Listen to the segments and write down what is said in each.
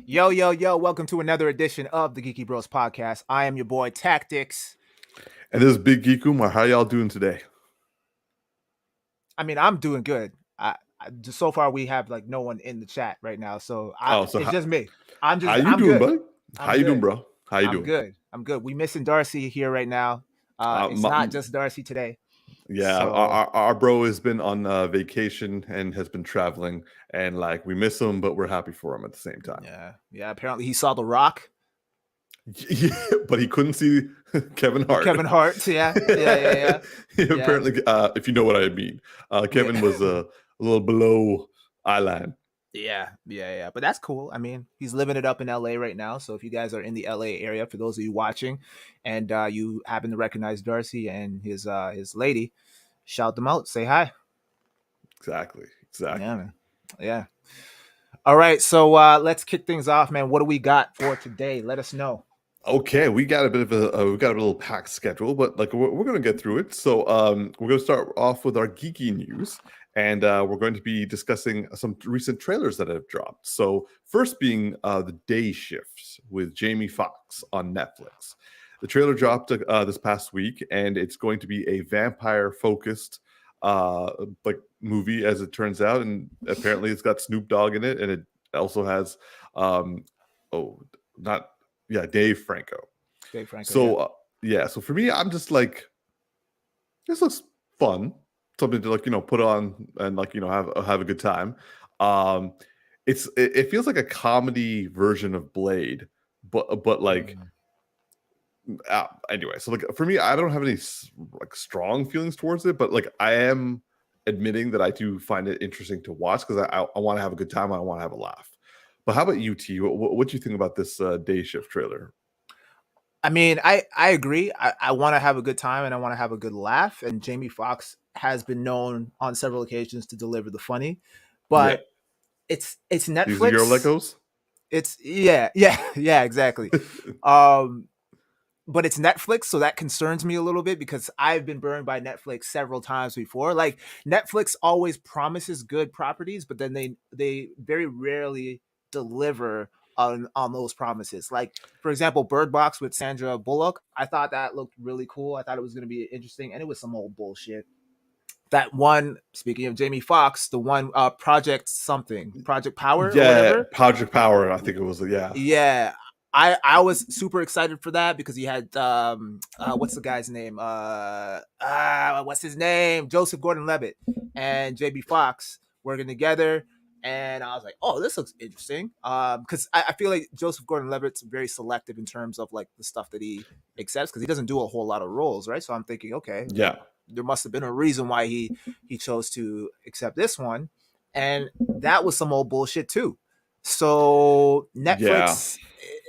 Yo, yo, yo, welcome to another edition of the Geeky Bros Podcast. I am your boy Tactix. And this is Big Geek Umar. How y'all doing today? I mean, I'm doing good. So far we have like no one in the chat right now, so Oh, so it's just me. how you I'm doing, good. buddy? How I'm you doing, good. bro? How you I'm doing? good. I'm good. We missing Darcy here right now. Uh, It's my, not just Darcy today. yeah, So our bro has been on vacation and has been traveling, and like we miss him, but we're happy for him at the same time. yeah. Apparently he saw The Rock Yeah, but he couldn't see Kevin with Hart. Kevin Hart. Yeah. Apparently, if you know what I mean, Kevin Yeah. was a little below eye line. Yeah. But that's cool. I mean, he's living it up in LA right now. So if you guys are in the LA area, for those of you watching, and you happen to recognize Darcy and his lady, shout them out. Say hi. Exactly. Yeah, man. Yeah. All right. So let's kick things off, man. What do we got for today? Let us know. Okay, we got a bit of we got a little packed schedule, but like we're gonna get through it. So we're gonna start off with our geeky news, and we're going to be discussing some recent trailers that have dropped. So first being the Day Shift with Jamie Foxx on Netflix. The trailer dropped this past week, and it's going to be a vampire focused like movie, as it turns out, and apparently it's got Snoop Dogg in it, and it also has oh not yeah, Dave Franco. Dave Franco. So so for me, I'm just like, this looks fun, something to put on and have a good time. Um, it feels like a comedy version of Blade, but like anyway. So like for me, I don't have any like strong feelings towards it, but like I am admitting that I do find it interesting to watch because I want to have a good time. I want to have a laugh. But how about you, T? What do you think about this Day Shift trailer? I mean, I agree. I want to have a good time and I want to have a good laugh. And Jamie Foxx has been known on several occasions to deliver the funny, Yeah, but it's these are your Netflix. Legos. It's yeah, exactly. Um, but it's Netflix, so that concerns me a little bit because I've been burned by Netflix several times before. Like Netflix always promises good properties, but then they very rarely deliver on those promises. Like for example, Bird Box with Sandra Bullock. I thought that looked really cool. I thought it was going to be interesting, and it was some old bullshit. That one, speaking of Jamie Foxx, the one Project something, Project Power or Yeah, whatever. Project Power. I think it was. Yeah, Yeah, I was super excited for that because he had what's the guy's name? What's his name? Joseph Gordon-Levitt and JB Fox working together, and I was like, oh, this looks interesting. Because I feel like Joseph Gordon-Levitt's very selective in terms of like the stuff that he accepts because he doesn't do a whole lot of roles, right? So I'm thinking, okay, yeah, there must have been a reason why he chose to accept this one, and that was some old bullshit too. So yeah. Netflix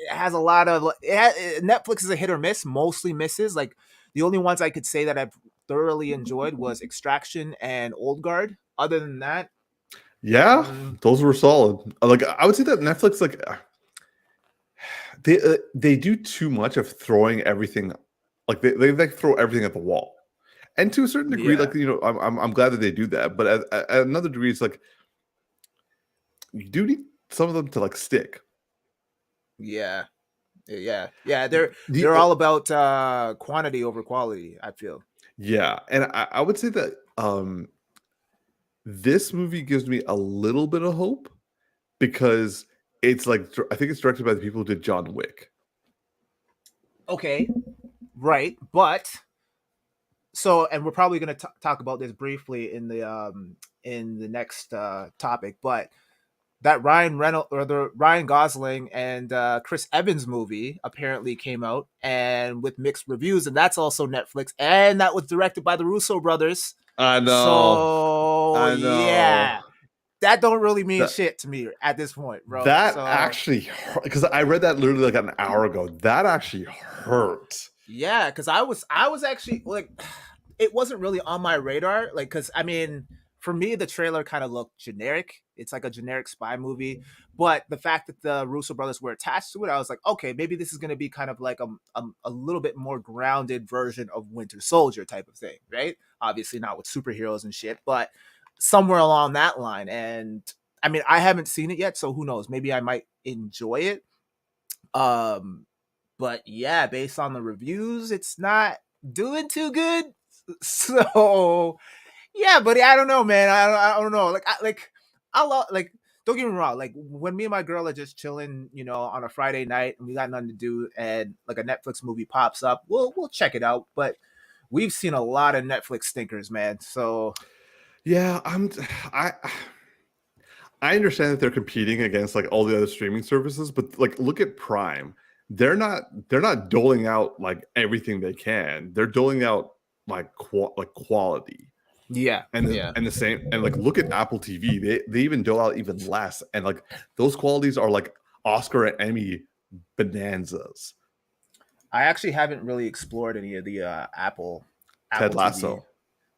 has a lot of Netflix is a hit or miss, mostly misses. Like the only ones I could say that I've thoroughly enjoyed was Extraction and Old Guard. Other than that, Yeah, mm, those were solid. Like I would say that Netflix, like they do too much of throwing everything, like they like throw everything at the wall, and to a certain degree, yeah, like I'm glad that they do that, but at another degree, it's like you do need some of them to like stick. yeah, yeah. They're The all about quantity over quality. I feel. Yeah, and I would say that this movie gives me a little bit of hope because it's like I think it's directed by the people who did John Wick. Okay, right, but so and we're probably going to talk about this briefly in the next topic, but that Ryan Reynolds or the Ryan Gosling and Chris Evans movie apparently came out and with mixed reviews, and that's also Netflix, and that was directed by the Russo brothers. I know, So I know. yeah, that don't really mean That shit to me at this point, bro. that So actually hurt because I read that literally like an hour ago. That actually hurt. yeah, because I was actually like, it wasn't really on my radar. Like, because I mean, for me, the trailer kind of looked generic. It's like a generic spy movie, but the fact that the Russo brothers were attached to it, I was like, okay, maybe this is going to be kind of like a little bit more grounded version of Winter Soldier type of thing, right? Obviously not with superheroes and shit, but somewhere along that line. And I mean, I haven't seen it yet, so who knows? Maybe I might enjoy it. Um, but yeah, based on the reviews, it's not doing too good. So yeah, buddy, I don't know, man. I don't know. Like don't get me wrong. Like when me and my girl are just chilling, on a Friday night and we got nothing to do, and like a Netflix movie pops up, we'll check it out. But we've seen a lot of Netflix stinkers, man. So Yeah, I I understand that they're competing against like all the other streaming services, but like look at Prime. They're not doling out like everything they can. They're doling out like quality. yeah, yeah. And the same, and like look at Apple TV. They even dole out even less, and like those qualities are like Oscar and Emmy bonanzas. I actually haven't really explored any of the Ted Apple TV. Lasso.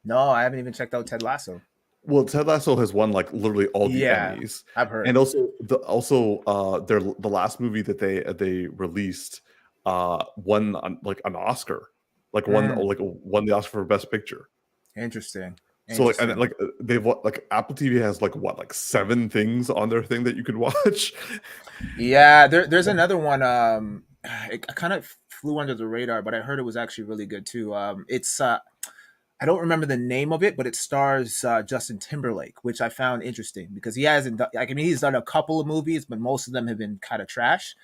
No, I haven't even checked out Ted Lasso. Well, Ted Lasso has won like literally all the Yeah, Emmys, I've and heard. also their the last movie that they released won like an Oscar, Mm, like won the Oscar for Best Picture. interesting. So like and Interesting. like they've like Apple TV has like what like 7 things on their thing that you could watch. Yeah, there's another one. It kind of flew under the radar, but I heard it was actually really good too. It's I don't remember the name of it, but it stars Justin Timberlake, which I found interesting because he hasn't done, like, I mean, he's done a couple of movies, but most of them have been kind of trash.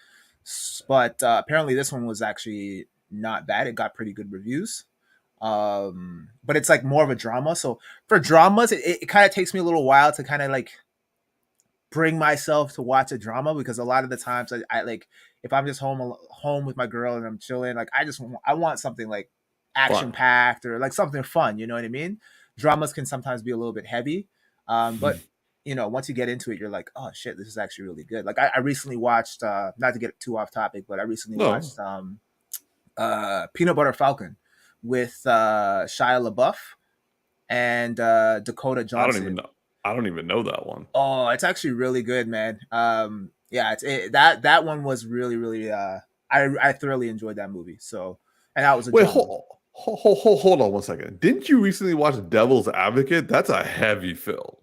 But apparently, this one was actually not bad. It got pretty good reviews. But it's like more of a drama. So for dramas, it kind of takes me a little while to kind of like bring myself to watch a drama because a lot of the times I like if I'm just home with my girl and I'm chilling, like I want something like action Fun. packed or like something fun. You know what I mean? Dramas can sometimes be a little bit heavy, but once you get into it, you're like, oh shit, this is actually really good. Like I recently watched, not to get too off topic, but I recently No, watched Peanut Butter Falcon with Shia LaBeouf and Dakota I don't even Johnson. know. I don't even know that one. Oh, it's actually really good, man. Yeah, that one was really, really. I thoroughly enjoyed that movie. So, and that was a Wait, drama. hold on one second. Didn't you recently watch Devil's Advocate? That's a heavy film.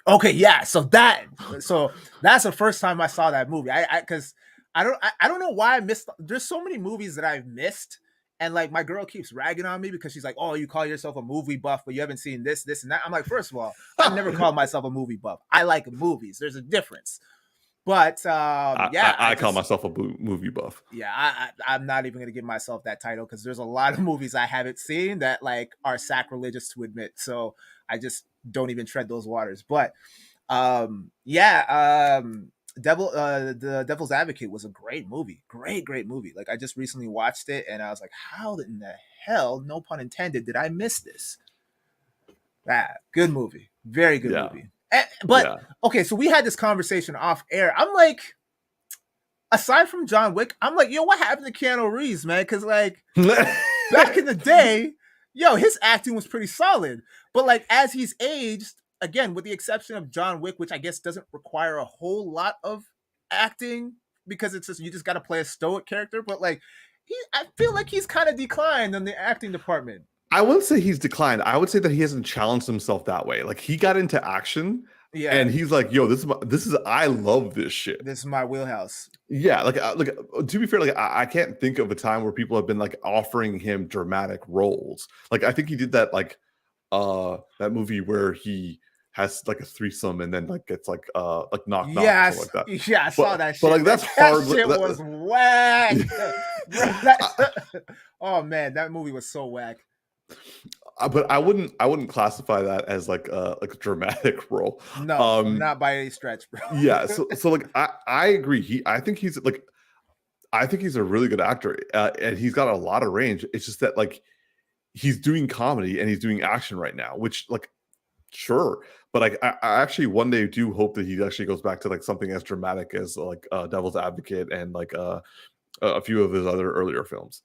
Okay, yeah. So that's the first time I saw that movie. Because I don't know why I missed. There's so many movies that I've missed, and like my girl keeps ragging on me because she's like, "Oh, you call yourself a movie buff, but you haven't seen this, and that." I'm like, first of all, I've never called myself a movie buff. I like movies. There's a difference. But yeah, I call myself a movie buff. yeah, I'm not even gonna give myself that title because there's a lot of movies I haven't seen that like are sacrilegious to admit. So I just don't even tread those waters. But yeah, the Devil's Advocate was a great movie, great movie. Like I just recently watched it and I was like, how in the hell, no pun intended, did I miss this? That good movie, very good Yeah, movie. But yeah. okay, so we had this conversation off air. I'm like, aside from John Wick, I'm like, yo, what happened to Keanu Reeves, man? Because like back in the day, yo, his acting was pretty solid. But like as he's aged, again, with the exception of John Wick, which I guess doesn't require a whole lot of acting because it's just you just got to play a stoic character. But like I feel like he's kind of declined in the acting department. I wouldn't say he's declined. I would say that he hasn't challenged himself that way. Like he got into action Yeah, and he's like, "Yo, this is I love this shit." this is my wheelhouse. Yeah, like to be fair, like I can't think of a time where people have been like offering him dramatic roles. Like I think he did that that movie where he has like a threesome and then like gets like knock knock or something Yes, like that. yeah, I saw that But shit. like Man. that's That hard. shit was whack. Bro, I- oh man, that movie was so whack. but I wouldn't classify that as like a dramatic role. No, Um not by any stretch, bro. yeah, so like I agree. I think he's a really good actor, and he's got a lot of range. It's just that like he's doing comedy and he's doing action right now, which like sure, but like I actually one day do hope that he actually goes back to like something as dramatic as like Devil's Advocate and like a few of his other earlier films.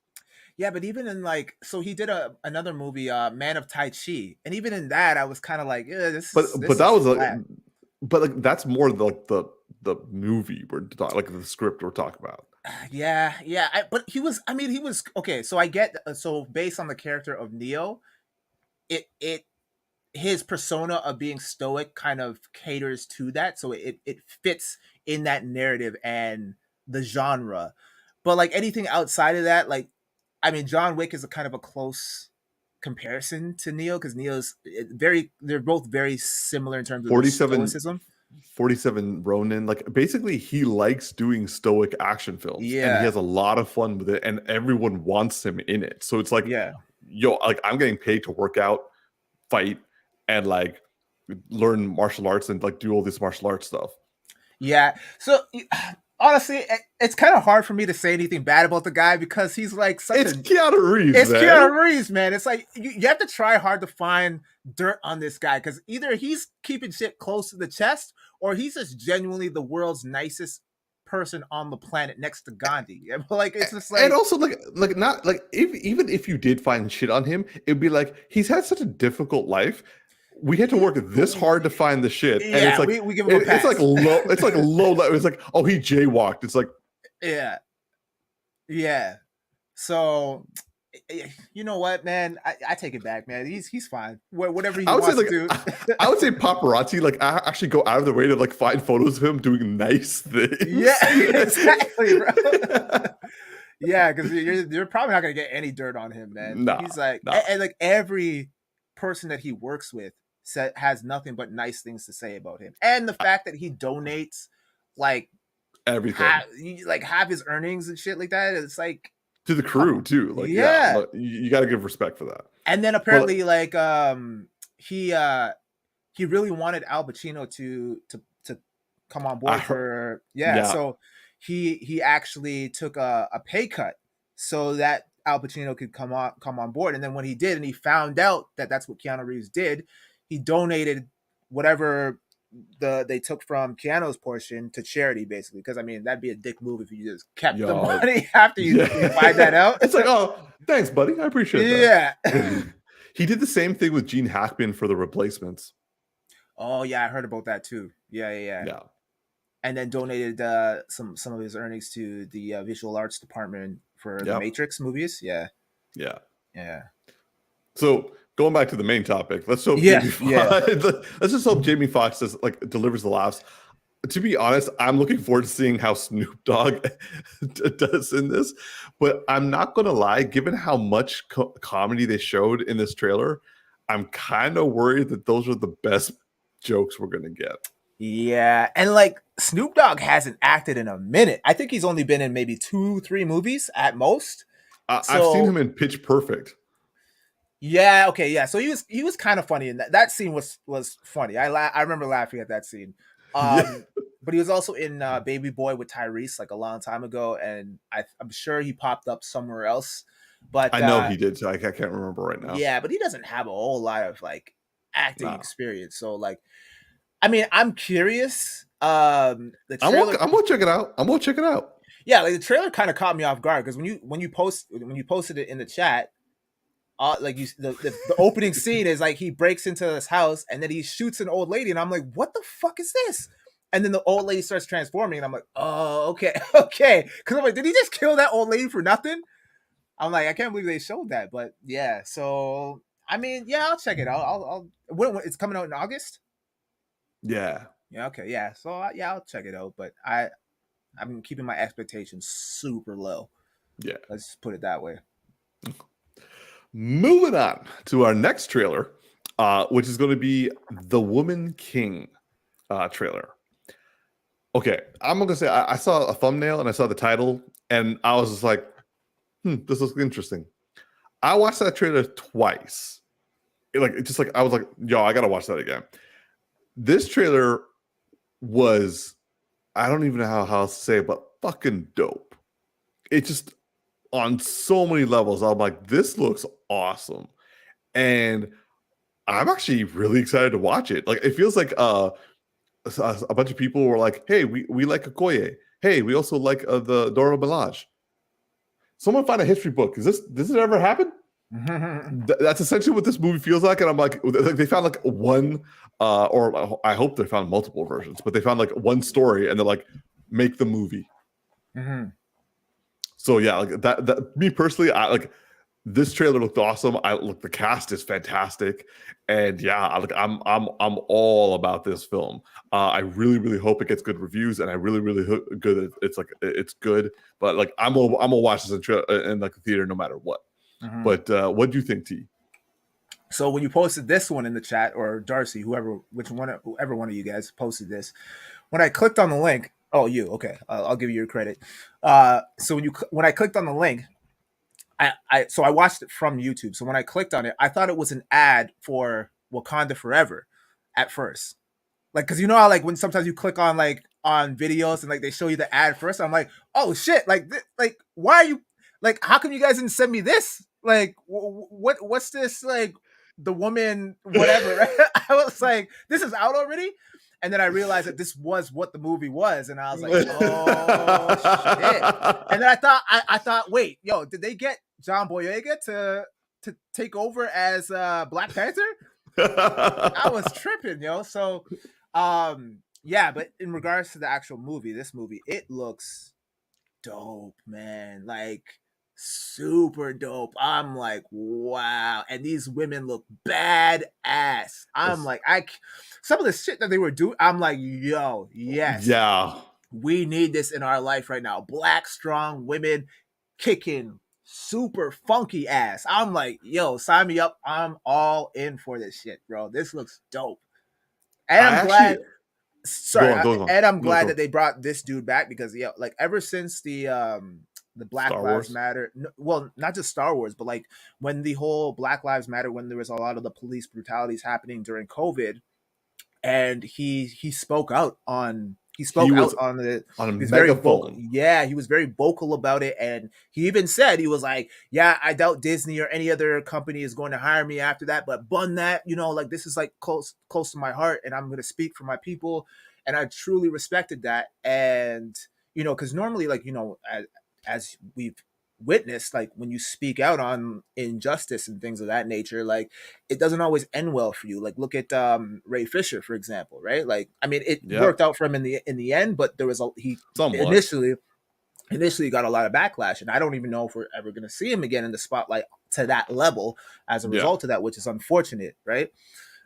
Yeah, but even in like, so he did another movie, Man of Tai Chi, and even in that, I was kind of like, But this that is was like, flat. but like that's more like the movie we're talking, like the script we're talking about. Yeah, yeah. But he was, I mean, he was okay. So I get, so based on the character of Neo, it his persona of being stoic kind of caters to that, so it fits in that narrative and the genre. But like anything outside of that, like I mean, John Wick is a kind of a close comparison to Neo because they're both very similar in terms of the 47 stoicism. 47 Ronin, like basically he likes doing stoic action films and he Yeah, has a lot of fun with it and everyone wants him in it. So it's like, yeah, yo, like I'm getting paid to work out, fight, and like learn martial arts and like do all this martial arts stuff. yeah. So honestly, it's kind of hard for me to say anything bad about the guy because he's like It's Keanu Reeves, it's man. Keanu Reeves, man. It's like you have to try hard to find dirt on this guy because either he's keeping shit close to the chest or he's just genuinely the world's nicest person on the planet next to Gandhi. Like it's just like, and also like not like even if you did find shit on him, it'd be like he's had such a difficult life. We had to work this hard to find the shit, and it's like we give him a pass. It's like low. It's like low. It's like, oh, he jaywalked. It's like, yeah. So you know what, man? I take it back, man. He's fine. Whatever he wants to do. I would say paparazzi like actually go out of their way to like find photos of him doing nice things. Yeah, exactly, bro. Yeah, because you're probably not gonna get any dirt on him, man. Nah, he's like, nah. and like every person that he works with has nothing but nice things to say about him, and the fact that he donates like everything, half his earnings and shit like that. It's like to the crew too. Like yeah you got to give respect for that. And then apparently, he really wanted Al Pacino to come on board so he actually took a pay cut so that Al Pacino could come on board. And then when he did, and he found out that that's what Keanu Reeves did, he donated whatever they took from Keanu's portion to charity, basically. Because I mean, that'd be a dick move if you just kept the money after you find that out. It's like, oh, thanks, buddy. I appreciate that. Yeah. He did the same thing with Gene Hackman for The Replacements. Oh yeah, I heard about that too. Yeah. And then donated some of his earnings to the visual arts department for the Matrix movies. Yeah. So going back to the main topic, let's hope let's just hope Jamie Foxx delivers the laughs. To be honest, I'm looking forward to seeing how Snoop Dogg does in this, but I'm not gonna lie. Given how much comedy they showed in this trailer, I'm kind of worried that those are the best jokes we're gonna get. Yeah, and like Snoop Dogg hasn't acted in a minute. I think he's only been in maybe 2-3 movies at most. I've seen him in Pitch Perfect. Yeah. Okay. Yeah. So he was kind of funny, and that scene was funny. I remember laughing at that scene. But he was also in Baby Boy with Tyrese like a long time ago, and I'm sure he popped up somewhere else. But I know he did. So I can't remember right now. Yeah, but he doesn't have a whole lot of like acting experience. So like, I mean, I'm curious. I'm gonna check it out. Yeah, like the trailer kind of caught me off guard because when you posted it in the chat, the opening scene is like he breaks into this house and then he shoots an old lady, and I'm like, what the fuck is this? And then the old lady starts transforming, and I'm like, oh, okay, because I'm like, did he just kill that old lady for nothing? I'm like, I can't believe they showed that, but yeah. So I mean, yeah, I'll check it out. When it's coming out in August. Yeah. Okay. Yeah. So I'll check it out, but I'm keeping my expectations super low. Yeah. Let's just put it that way. Moving on to our next trailer, which is going to be The Woman King trailer. Okay, I'm going to say I saw a thumbnail and I saw the title, and I was just like, this looks interesting. I watched that trailer twice. I was like, yo, I got to watch that again. This trailer was, I don't even know how else to say it, but fucking dope. It just, on so many levels, I'm like, this looks awesome. And I'm actually really excited to watch it. Like, it feels like a bunch of people were like, hey, we like Okoye. Hey, we also like the Dora Milaje. Someone find a history book. Does it ever happen? That's essentially what this movie feels like. And I'm like, they found like one, or I hope they found multiple versions, but they found like one story and they're like, make the movie. So yeah, like that me personally, this trailer looked awesome. The cast is fantastic, and yeah, I'm all about this film. I really really hope it gets good reviews, and I really really good. It's good, but like I'm gonna watch this in like the theater no matter what. Mm-hmm. But what do you think, T? So when you posted this one in the chat, or Darcy, whoever one of you guys posted this, when I clicked on the link, oh, you, okay, I'll give you your credit. So when I clicked on the link, I watched it from YouTube. So when I clicked on it, I thought it was an ad for Wakanda Forever at first. Like, cause you know how like when sometimes you click on videos and like they show you the ad first, I'm like, oh shit, like why are you like, how come you guys didn't send me this? Like, what's this, like the woman whatever? Right? I was like, this is out already, and then I realized that this was what the movie was, and I was like, oh shit. And then I thought, wait, yo, did they get John Boyega to take over as Black Panther? I was tripping, yo. So yeah, but in regards to the actual movie, this movie, it looks dope, man. Like super dope. I'm like, wow. And these women look badass. I'm like, some of the shit that they were doing, I'm like, yo, yes. Yeah. We need this in our life right now. Black, strong women kicking super funky ass. I'm like, yo, sign me up. I'm all in for this shit, bro. This looks dope. And I'm glad. Sorry, and I'm glad that they brought this dude back because like ever since the Black Lives Matter, well, not just Star Wars, but like when the whole Black Lives Matter, when there was a lot of the police brutalities happening during COVID, and he spoke out on he was very vocal. Yeah, he was very vocal about it, and he even said, he was like, yeah, I doubt Disney or any other company is going to hire me after that, but bun that, like this is like close to my heart, and I'm going to speak for my people. And I truly respected that. And because normally, like, as we've witnessed, like when you speak out on injustice and things of that nature, like it doesn't always end well for you. Like look at Ray Fisher, for example, right? Like, I mean, it worked out for him in the end, but there was he initially got a lot of backlash, and I don't even know if we're ever going to see him again in the spotlight to that level as a result of that, which is unfortunate, right?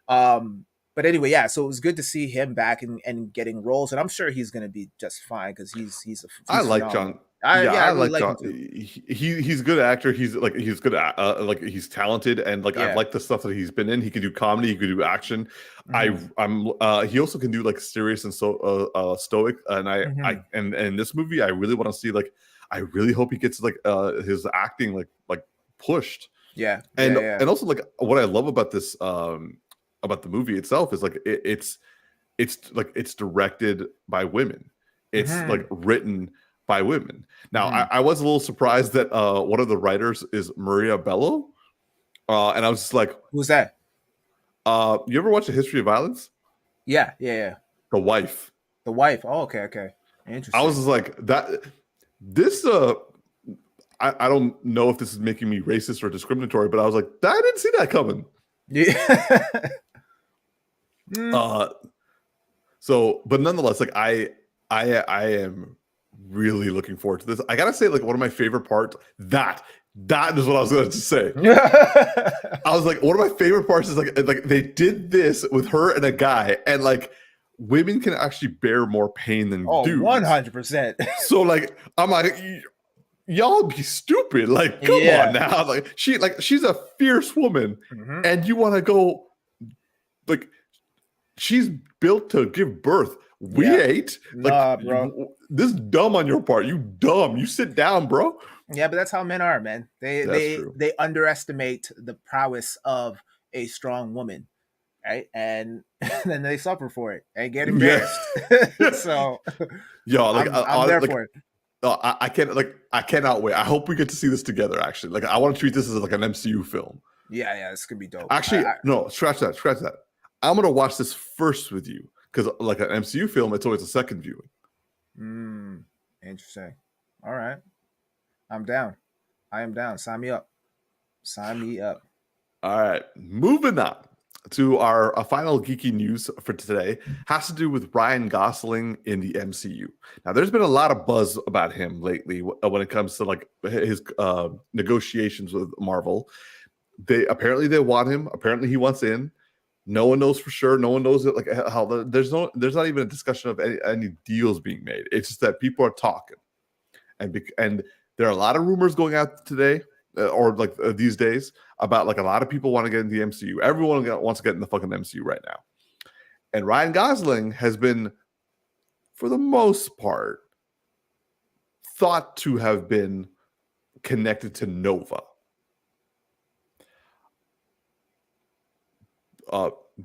But anyway, yeah, so it was good to see him back and getting roles, and I'm sure he's going to be just fine because he's I like John. I really like John. He's a good actor. He's good at, like he's talented, and like I like the stuff that he's been in. He can do comedy. He can do action. Mm-hmm. He also can do like serious and stoic. And and in this movie, I really want to see, like, I really hope he gets like his acting like pushed. Yeah, and also like what I love about this about the movie itself is like it's directed by women. It's like written by women. Now, I was a little surprised that one of the writers is Maria Bello, and I was just like, "Who's that?" You ever watch A History of Violence? Yeah. The wife. Oh, okay. Interesting. I was just like that. This I don't know if this is making me racist or discriminatory, but I was like, I didn't see that coming. Yeah. So, but nonetheless, like I am really looking forward to this. I gotta say, like, one of my favorite parts, that is what I was going to say. I was like, one of my favorite parts is like they did this with her and a guy, and like women can actually bear more pain than dudes. 100%. So like, I'm like, y'all be stupid. Like, come on now. Like she's a fierce woman, and you want to go, like, she's built to give birth. We ain't. Like, bro. This is dumb on your part. You dumb. You sit down, bro. Yeah, but that's how men are, man. They underestimate the prowess of a strong woman, right? And then they suffer for it and get embarrassed. So, yo, like I'm there for it. I cannot wait. I hope we get to see this together. Actually, like, I want to treat this as like an MCU film. Yeah, this could be dope. Actually, no, scratch that. I'm gonna watch this first with you, because like an MCU film, it's always a second viewing. Interesting. All right, I'm down. I am down. Sign me up. All right, moving on. to our final geeky news for today has to do with Ryan Gosling in the MCU. Now, there's been a lot of buzz about him lately when it comes to like his negotiations with Mar-Vel. They want him. Apparently, he wants in. No one knows for sure. No one knows it. Like how there's not even a discussion of any deals being made. It's just that people are talking, and there are a lot of rumors going out today. Or like these days about like a lot of people want to get into the MCU. Everyone wants to get in the fucking MCU right now. And Ryan Gosling has been, for the most part, thought to have been connected to Nova.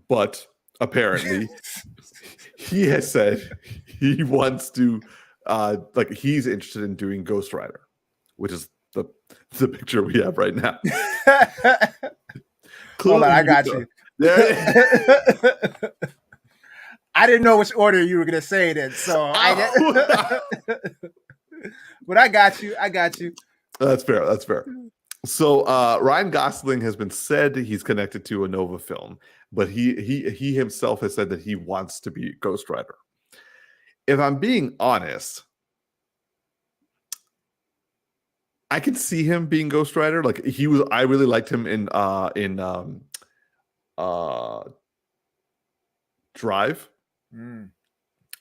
But apparently he has said he wants to like he's interested in doing Ghost Rider, which is the picture we have right now. Hold on, I got you. I didn't know which order you were gonna say it in, so but I got you. That's fair. So Ryan Gosling has been said he's connected to a Nova film, but he himself has said that he wants to be Ghost Rider. If I'm being honest, I can see him being Ghost Rider. Like I really liked him in Drive.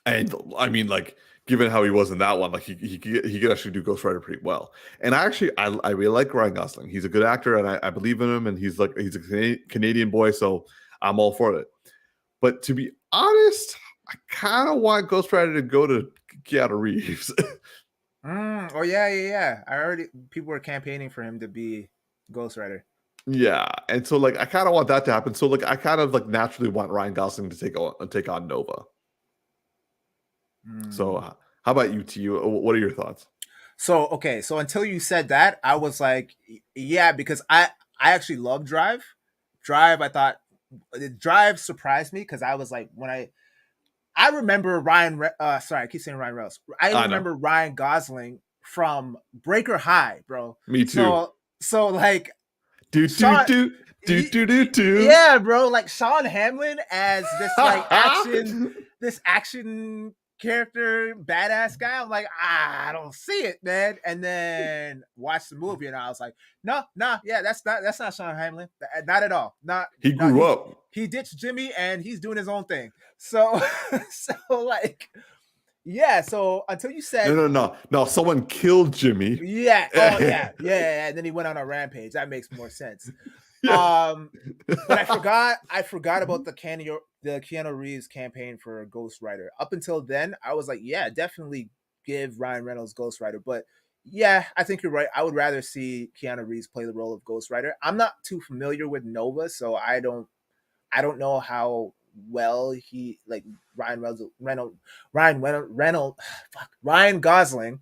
And I mean, like, given how he was in that one, like he could actually do Ghost Rider pretty well. And I really like Ryan Gosling. He's a good actor, and I believe in him. And he's a Canadian boy, so I'm all for it. But to be honest, I kind of want Ghost Rider to go to Keanu Reeves. Oh yeah. People were campaigning for him to be Ghost Rider. Yeah, and so like I kind of want that to happen. So like I kind of like naturally want Ryan Gosling to take on Nova. So how about you, T? What are your thoughts? So until you said that, I was like, yeah, because I actually love Drive. I thought Drive surprised me because I was like, when I remember I keep saying Ryan Reynolds. I remember Ryan Gosling from Breaker High, bro. Me too. So like, do. Yeah, bro. Like Sean Hamlin as this like action character, badass guy. I'm like, I don't see it, man. And then watch the movie, and I was like, no, yeah, that's not Sean Hamlin, not at all. He grew up. He ditched Jimmy, and he's doing his own thing. So like, yeah. So until you said no, someone killed Jimmy. Yeah. Oh yeah. And then he went on a rampage. That makes more sense. Yeah. But I forgot about the Keanu Reeves campaign for Ghost Rider. Up until then, I was like, yeah, definitely give Ryan Reynolds Ghost Rider. But yeah, I think you're right. I would rather see Keanu Reeves play the role of Ghost Rider. I'm not too familiar with Nova, so I don't know how well he like Ryan Gosling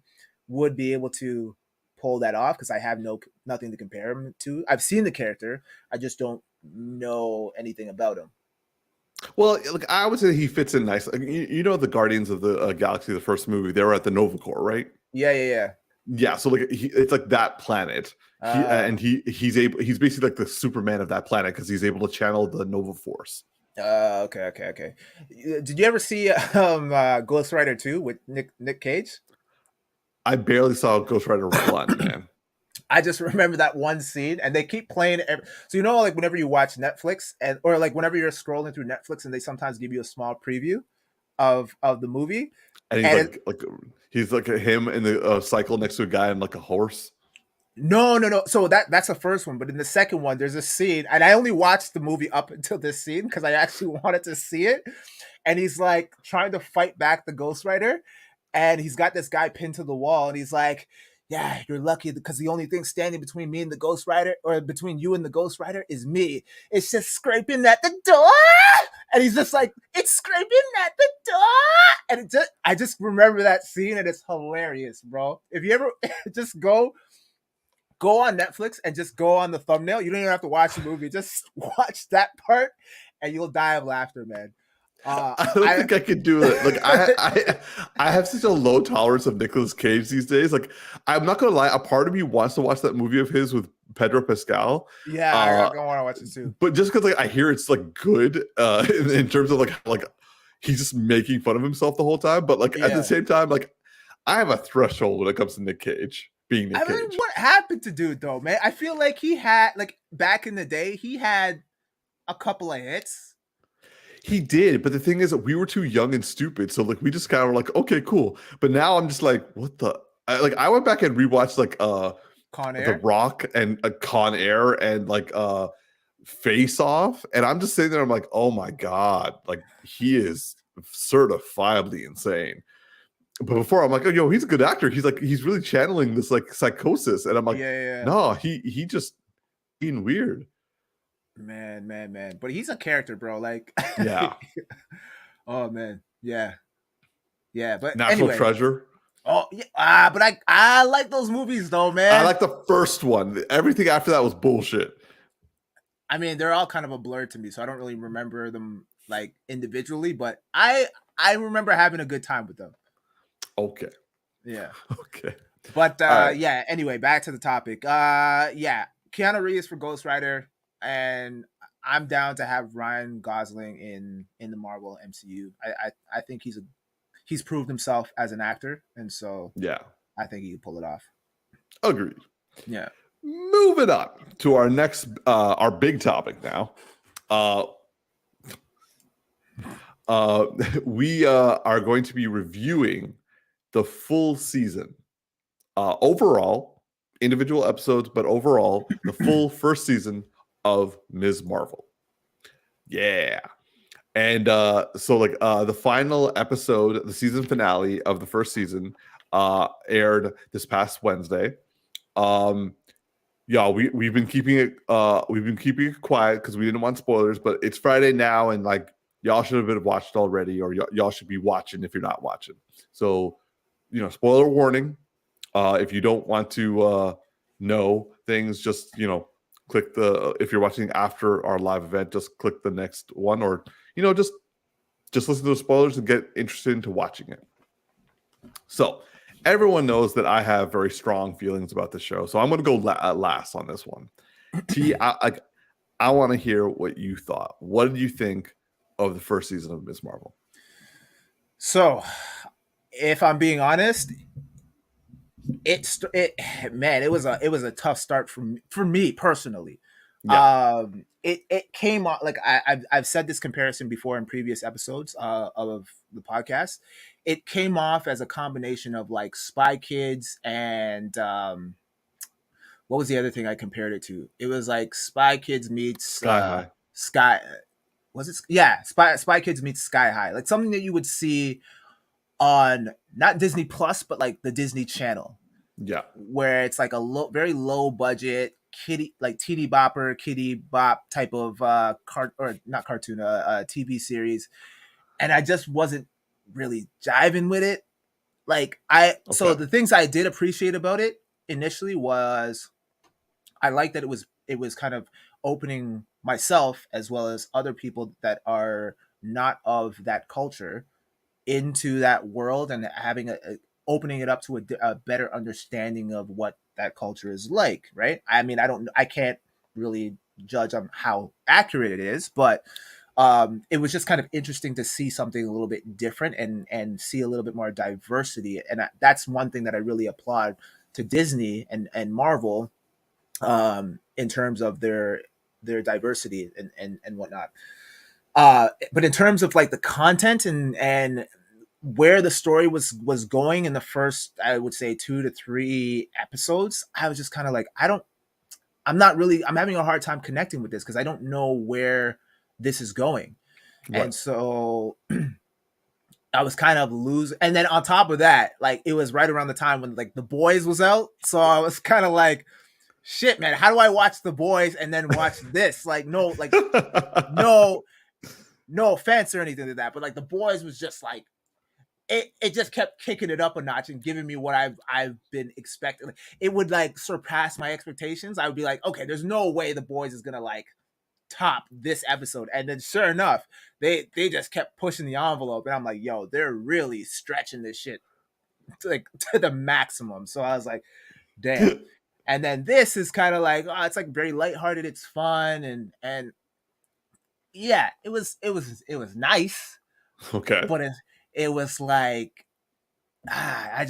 would be able to pull that off because I have nothing to compare him to. I've seen the character, I just don't know anything about him. Well, look, I would say he fits in nice. Like, you know, the Guardians of the Galaxy, the first movie, they were at the Nova Corps, right? Yeah. So like it's like that planet, he's basically like the Superman of that planet because he's able to channel the Nova Force. Okay. Did you ever see Ghost Rider 2 with Nick Cage? I barely saw Ghost Rider 1, man. I just remember that one scene, and they keep playing it. So like whenever you watch Netflix, or like whenever you're scrolling through Netflix, and they sometimes give you a small preview of the movie. And he's like him in the cycle next to a guy on like a horse. No. So that's the first one, but in the second one, there's a scene, and I only watched the movie up until this scene because I actually wanted to see it. And he's like trying to fight back the Ghost Rider, and he's got this guy pinned to the wall, and he's like, yeah, you're lucky because the only thing standing between me and the Ghost Rider, or between you and the Ghost Rider, is me. It's just scraping at the door. And he's just like, it's scraping at the door. And I just remember that scene, and it's hilarious, bro. If you ever just go on Netflix and just go on the thumbnail, you don't even have to watch the movie. Just watch that part, and you'll die of laughter, man. I don't think I could do it. Like I have such a low tolerance of Nicolas Cage these days. Like I'm not gonna lie, a part of me wants to watch that movie of his with Pedro Pascal. Yeah, I want to watch it too. But just because like I hear it's like good in terms of like he's just making fun of himself the whole time, but like at the same time, like I have a threshold when it comes to Nick Cage being Nick Cage. What happened to dude though, man? I feel like he had like back in the day, he had a couple of hits. He did, but the thing is that we were too young and stupid, so like we just kind of were like, okay, cool. But now I'm just like, what the? I went back and rewatched like Con Air? The Rock and Con Air and like Face Off, and I'm just sitting there. I'm like, oh my god, like he is certifiably insane. But before I'm like, oh, yo, he's a good actor. He's like, he's really channeling this like psychosis, and I'm like, no, he just being weird. Man. But he's a character, bro. Like, yeah. Oh man, yeah. But National Treasure. Oh yeah, but I like those movies though, man. I like the first one. Everything after that was bullshit. I mean, they're all kind of a blur to me, so I don't really remember them like individually, but I remember having a good time with them. Okay. Yeah. Okay. But yeah, anyway, back to the topic. Yeah, Keanu Reeves for Ghost Rider, and I'm down to have Ryan Gosling in the Mar-Vel MCU. I think he's proved himself as an actor, and so yeah, I think he can pull it off. Agreed. Yeah. Moving on to our next our big topic now. We are going to be reviewing the full season. Overall, individual episodes, but overall, the full first season of Ms. Marvel. Yeah. And so like the final episode, the season finale of the first season aired this past Wednesday. Yeah, we've been keeping it quiet because we didn't want spoilers, but it's Friday now, and like y'all should have been watched already, or y'all should be watching if you're not watching. So, you know, spoiler warning. If you don't want to know things, just click if you're watching after our live event, just click the next one, or just listen to the spoilers and get interested into watching it. So everyone knows that I have very strong feelings about the show, so I'm going to go last on this one. T, I want to hear what you thought. What did you think of the first season of Ms. Marvel? So, if I'm being honest, it was a tough start for me personally. Yeah. It came on like I've said this comparison before in previous episodes of the podcast. It came off as a combination of like Spy Kids and what was the other thing I compared it to? It was like Spy Kids meets Sky High. Was it? Yeah, Spy Kids meets Sky High. Like something that you would see on not Disney Plus, but like the Disney Channel. Yeah, where it's like a very low budget kitty bop type of TV series, and I just wasn't really jiving with it. Like so the things I did appreciate about it initially was I liked that it was kind of opening myself as well as other people that are not of that culture into that world and having opening it up to a better understanding of what that culture is like, right? I mean, I can't really judge on how accurate it is, but it was just kind of interesting to see something a little bit different and see a little bit more diversity. And that's one thing that I really applaud to Disney and Marvel in terms of their diversity and whatnot. But in terms of like the content and where the story was going in the first, I would say 2 to 3 episodes, I was just kind of like, I'm having a hard time connecting with this because I don't know where this is going. Right. And so I was kind of losing. And then on top of that, like it was right around the time when like The Boys was out. So I was kind of like, shit, man, how do I watch The Boys and then watch this? Like, no offense or anything to that, but like The Boys was just like, it just kept kicking it up a notch and giving me what I've been expecting. It would like surpass my expectations. I would be like, okay, there's no way The Boys is gonna like top this episode. And then sure enough, they just kept pushing the envelope, and I'm like, yo, they're really stretching this shit to the maximum. So I was like, damn. And then this is kind of like, oh, it's like very lighthearted, it's fun, and yeah, it was nice, Okay. but it was like I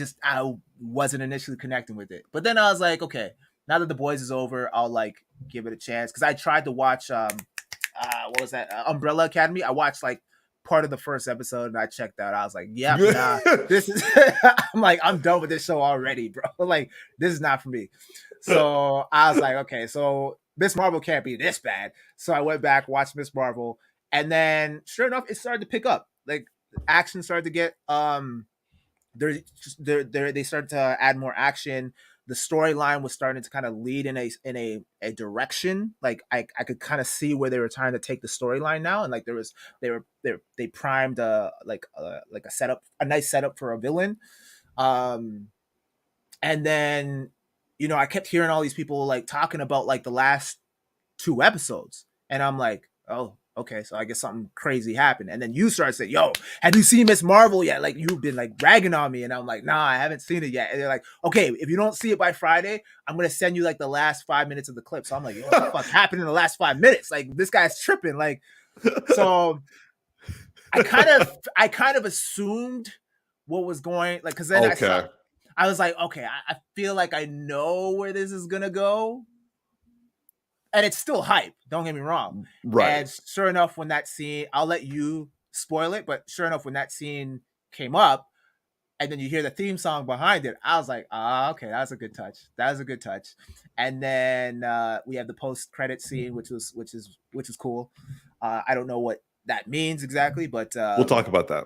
wasn't initially connecting with it. But then I was like, okay, now that The Boys is over, I'll like give it a chance because I tried to watch what was that, Umbrella Academy. I watched like part of the first episode and I checked out. I was like, yep, nah, this is. I'm like, I'm done with this show already, bro. Like, this is not for me. So I was like, okay, so Miss Marvel can't be this bad. So I went back, watched Miss Marvel, and then sure enough, it started to pick up. Like, action started to get they started to add more action. The storyline was starting to kind of lead in a direction. Like I could kind of see where they were trying to take the storyline now, and like they primed like a setup, a nice setup for a villain. Um, and then I kept hearing all these people like talking about like the last two episodes, and I'm like, oh, okay, so I guess something crazy happened. And then you start saying, yo, have you seen Miss Marvel yet? Like, you've been like bragging on me, and I'm like, nah, I haven't seen it yet. And they're like, okay, if you don't see it by Friday, I'm gonna send you like the last 5 minutes of the clip. So I'm like, yo, what the fuck happened in the last 5 minutes? Like, this guy's tripping. Like, so I kind of assumed what was going, like, because then Okay. I was like, okay, I feel like I know where this is gonna go, and it's still hype. Don't get me wrong. Right. And sure enough, when that scene, I'll let you spoil it, but sure enough, when that scene came up, and then you hear the theme song behind it, I was like, ah, okay, that was a good touch. That was a good touch. And then we have the post credit scene, which is cool. I don't know what that means exactly, but We'll talk about that.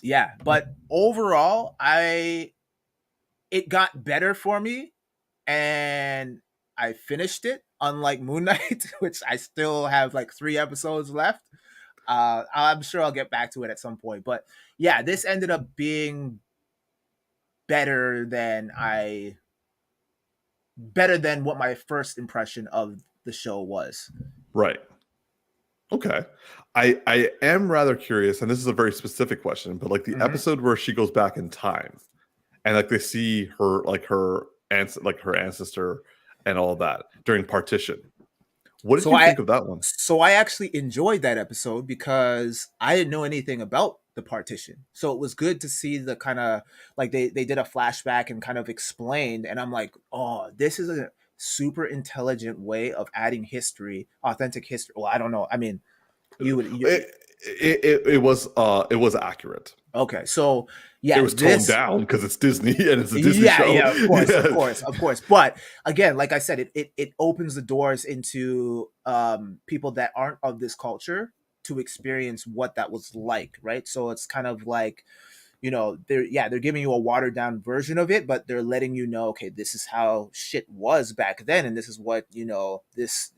yeah. But overall, it got better for me, and I finished it. Unlike Moon Knight, which I still have like 3 episodes left. I'm sure I'll get back to it at some point. But yeah, this ended up being better than what my first impression of the show was. Right. Okay. I am rather curious, and this is a very specific question, but like the episode where she goes back in time and like they see her her ancestor and all that during partition. What did you think of that one? So I actually enjoyed that episode because I didn't know anything about the partition. So it was good to see the kind of like they did a flashback and kind of explained, and I'm like, oh, this is a super intelligent way of adding history, authentic history. Well, I don't know. I mean, It was accurate. Okay, so yeah, it was toned down because it's Disney and it's a Disney show. Yeah, of course. But again, like I said, it opens the doors into people that aren't of this culture to experience what that was like, right? So it's kind of like, they're giving you a watered down version of it, but they're letting you know, okay, this is how shit was back then, and this is what this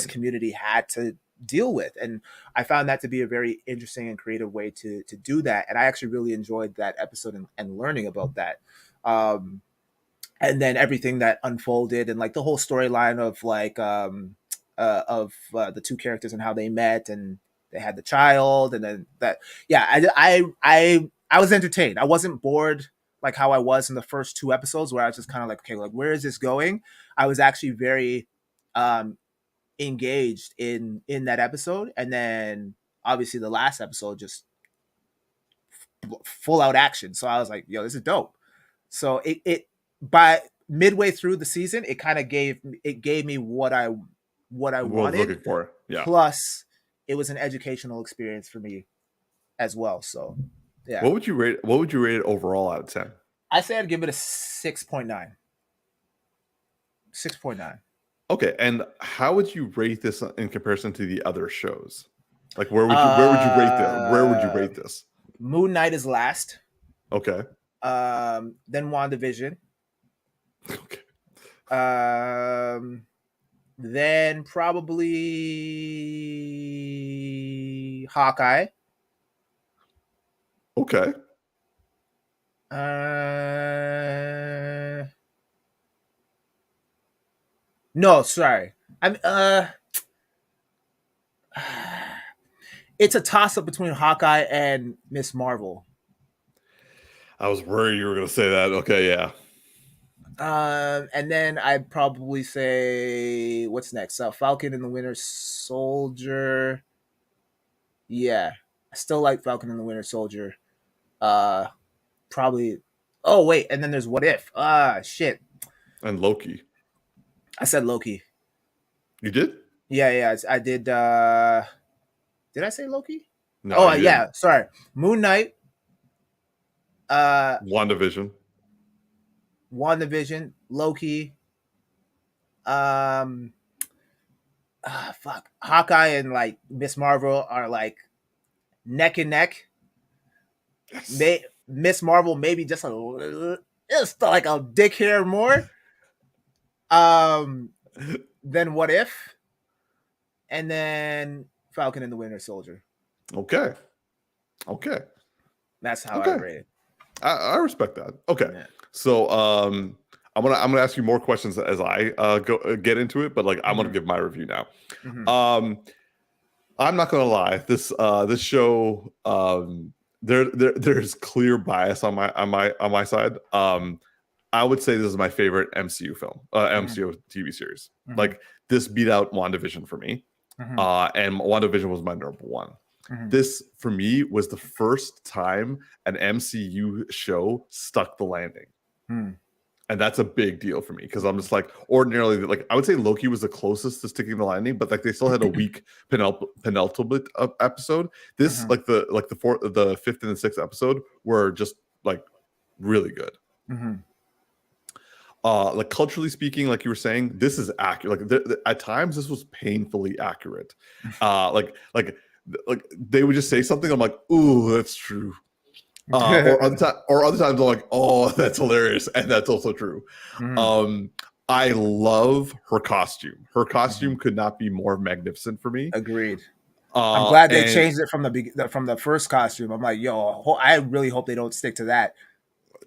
community had to deal with. And I found that to be a very interesting and creative way to do that, and I actually really enjoyed that episode and learning about that. And then everything that unfolded and like the whole storyline of like the two characters and how they met and they had the child, and then that, yeah, I was entertained. I wasn't bored like how I was in the first 2 episodes where I was just kind of like, okay, like, where is this going? I was actually very engaged in that episode, and then obviously the last episode just full out action. So I was like, yo, this is dope. So it by midway through the season, it kind of gave me what I wanted. Looking for. Yeah. Plus, it was an educational experience for me as well. So yeah. What would you rate it overall out of 10? I say I'd give it a 6.9. 6.9. Okay, and how would you rate this in comparison to the other shows? Like, where would you rate this? Where would you rate this? Moon Knight is last. Okay. Then WandaVision. Okay. Then probably Hawkeye. Okay. No, sorry. It's a toss up between Hawkeye and Miss Marvel. I was worried you were going to say that. Okay, yeah. And then I'd probably say what's next? Falcon and the Winter Soldier. Yeah, I still like Falcon and the Winter Soldier. Uh, Probably. Oh wait, and then there's What If. Shit. And Loki. I said Loki. You did? Yeah, I did. Did I say Loki? No, Oh you yeah, didn't. sorry. Moon Knight. Uh, WandaVision. WandaVision, Loki. Um, Fuck. Hawkeye and like Miss Marvel are like neck and neck. Yes. Miss Marvel maybe just a little, just like a dick hair more. Um, then What If, and then Falcon and the Winter Soldier. Okay. Okay. That's how I Okay. rate it. I respect that. Okay. Yeah. So I'm gonna ask you more questions as I get into it, but like I'm gonna Mhm. give my review now. Mhm. I'm not gonna lie. This show there's clear bias on my side. I would say this is my favorite MCU film, MCU TV series. Mhm. Like this beat out WandaVision for me. Mhm. And WandaVision was my number one. Mhm. This for me was the first time an MCU show stuck the landing. Mhm. And that's a big deal for me because I'm just like ordinarily like I would say Loki was the closest to sticking the landing, but like they still had a weak penultimate episode. This Mhm. the fifth and the sixth episode were just like really good. Mhm. Like culturally speaking, like you were saying, this is accurate. Like at times, this was painfully accurate. Like they would just say something. I'm like, ooh, that's true. Or other times, I'm like, oh, that's hilarious, and that's also true. Mhm. I love her costume. Her costume Mhm. could not be more magnificent for me. Agreed. I'm glad they And changed it from the first costume. I'm like, yo, I really hope they don't stick to that.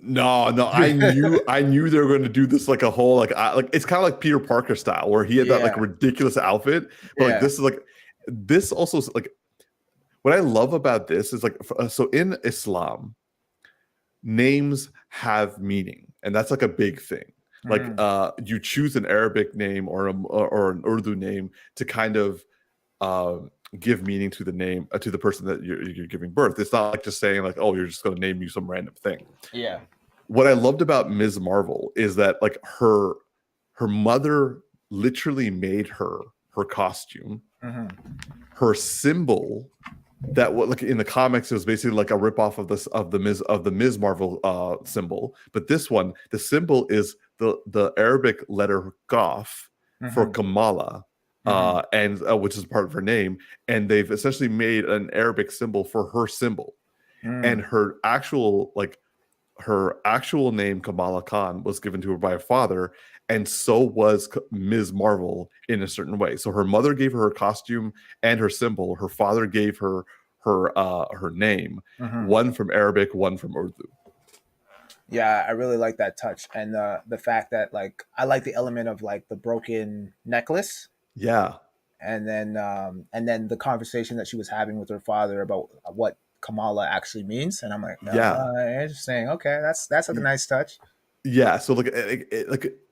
no, I knew they were going to do this like a whole like it's kind of like Peter Parker style where he had that like Yeah. ridiculous outfit, but like Yeah. this is like this also is, like what I love about this is like so in Islam, names have meaning, and that's like a big thing. Like Mhm. you choose an Arabic name or an Urdu name to kind of uh, give meaning to the name to the person that you're giving birth. It's not like just saying like, oh, you're just going to name you some random thing. Yeah. What I loved about Ms. Marvel is that like her mother literally made her costume, Mhm. her symbol that what like in the comics it was basically like a ripoff of this of the Ms. Marvel symbol, but this one the symbol is the Arabic letter Qaf for Mhm. Kamala, Mhm. and which is part of her name, and they've essentially made an Arabic symbol for her symbol, and Mhm. her actual name Kamala Khan was given to her by her father, and so was Ms. Marvel in a certain way. So her mother gave her costume and her symbol. Her father gave her her name, Mhm. one from Arabic, one from Urdu. Yeah, I really like that touch, and the fact that like I like the element of like the broken necklace, Yeah, and then the conversation that she was having with her father about what Kamala actually means, and I'm like, yeah. interesting. Okay, that's a nice touch. Yeah, so like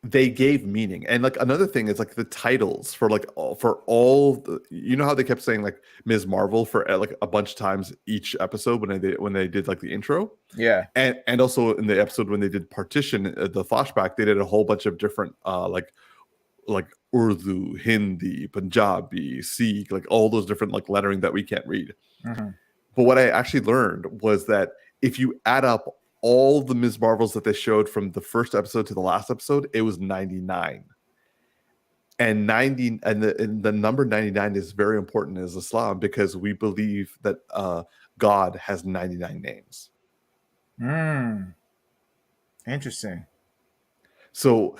they gave meaning, and like another thing is like the titles for like for all the, you know how they kept saying like Ms. Marvel for like a bunch of times each episode when they did like the intro, Yeah. and also in the episode when they did partition the flashback they did a whole bunch of different like Urdu, Hindi, Punjabi, Sikh, like all those different like lettering that we can't read. Mm-hmm. But what I actually learned was that if you add up all the Ms. Marvels that they showed from the first episode to the last episode, it was 99. And 90 and the number 99 is very important in Islam because we believe that God has 99 names. Mm, interesting. So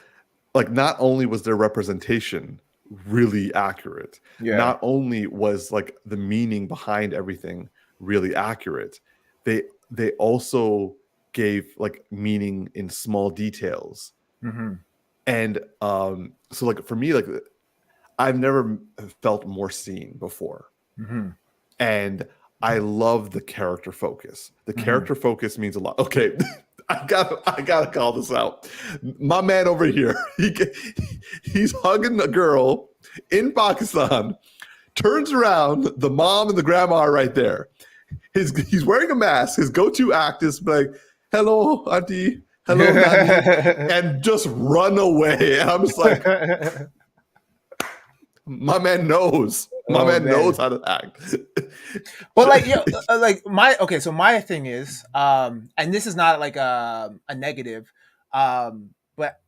like not only was their representation really accurate, Yeah. not only was like the meaning behind everything really accurate, they also gave like meaning in small details. Mm-hmm. And so like for me, like I've never felt more seen before. Mm-hmm. And I love the character focus. The Mm-hmm. character focus means a lot. Okay. I gotta call this out. My man over here, he's hugging a girl in Pakistan. Turns around, the mom and the grandma are right there. He's wearing a mask. His go-to act is like, "Hello, auntie. Hello, nanny," and just run away. And I'm just like, my man knows. My man knows how to act. But like, like so my thing is, and this is not like a negative, but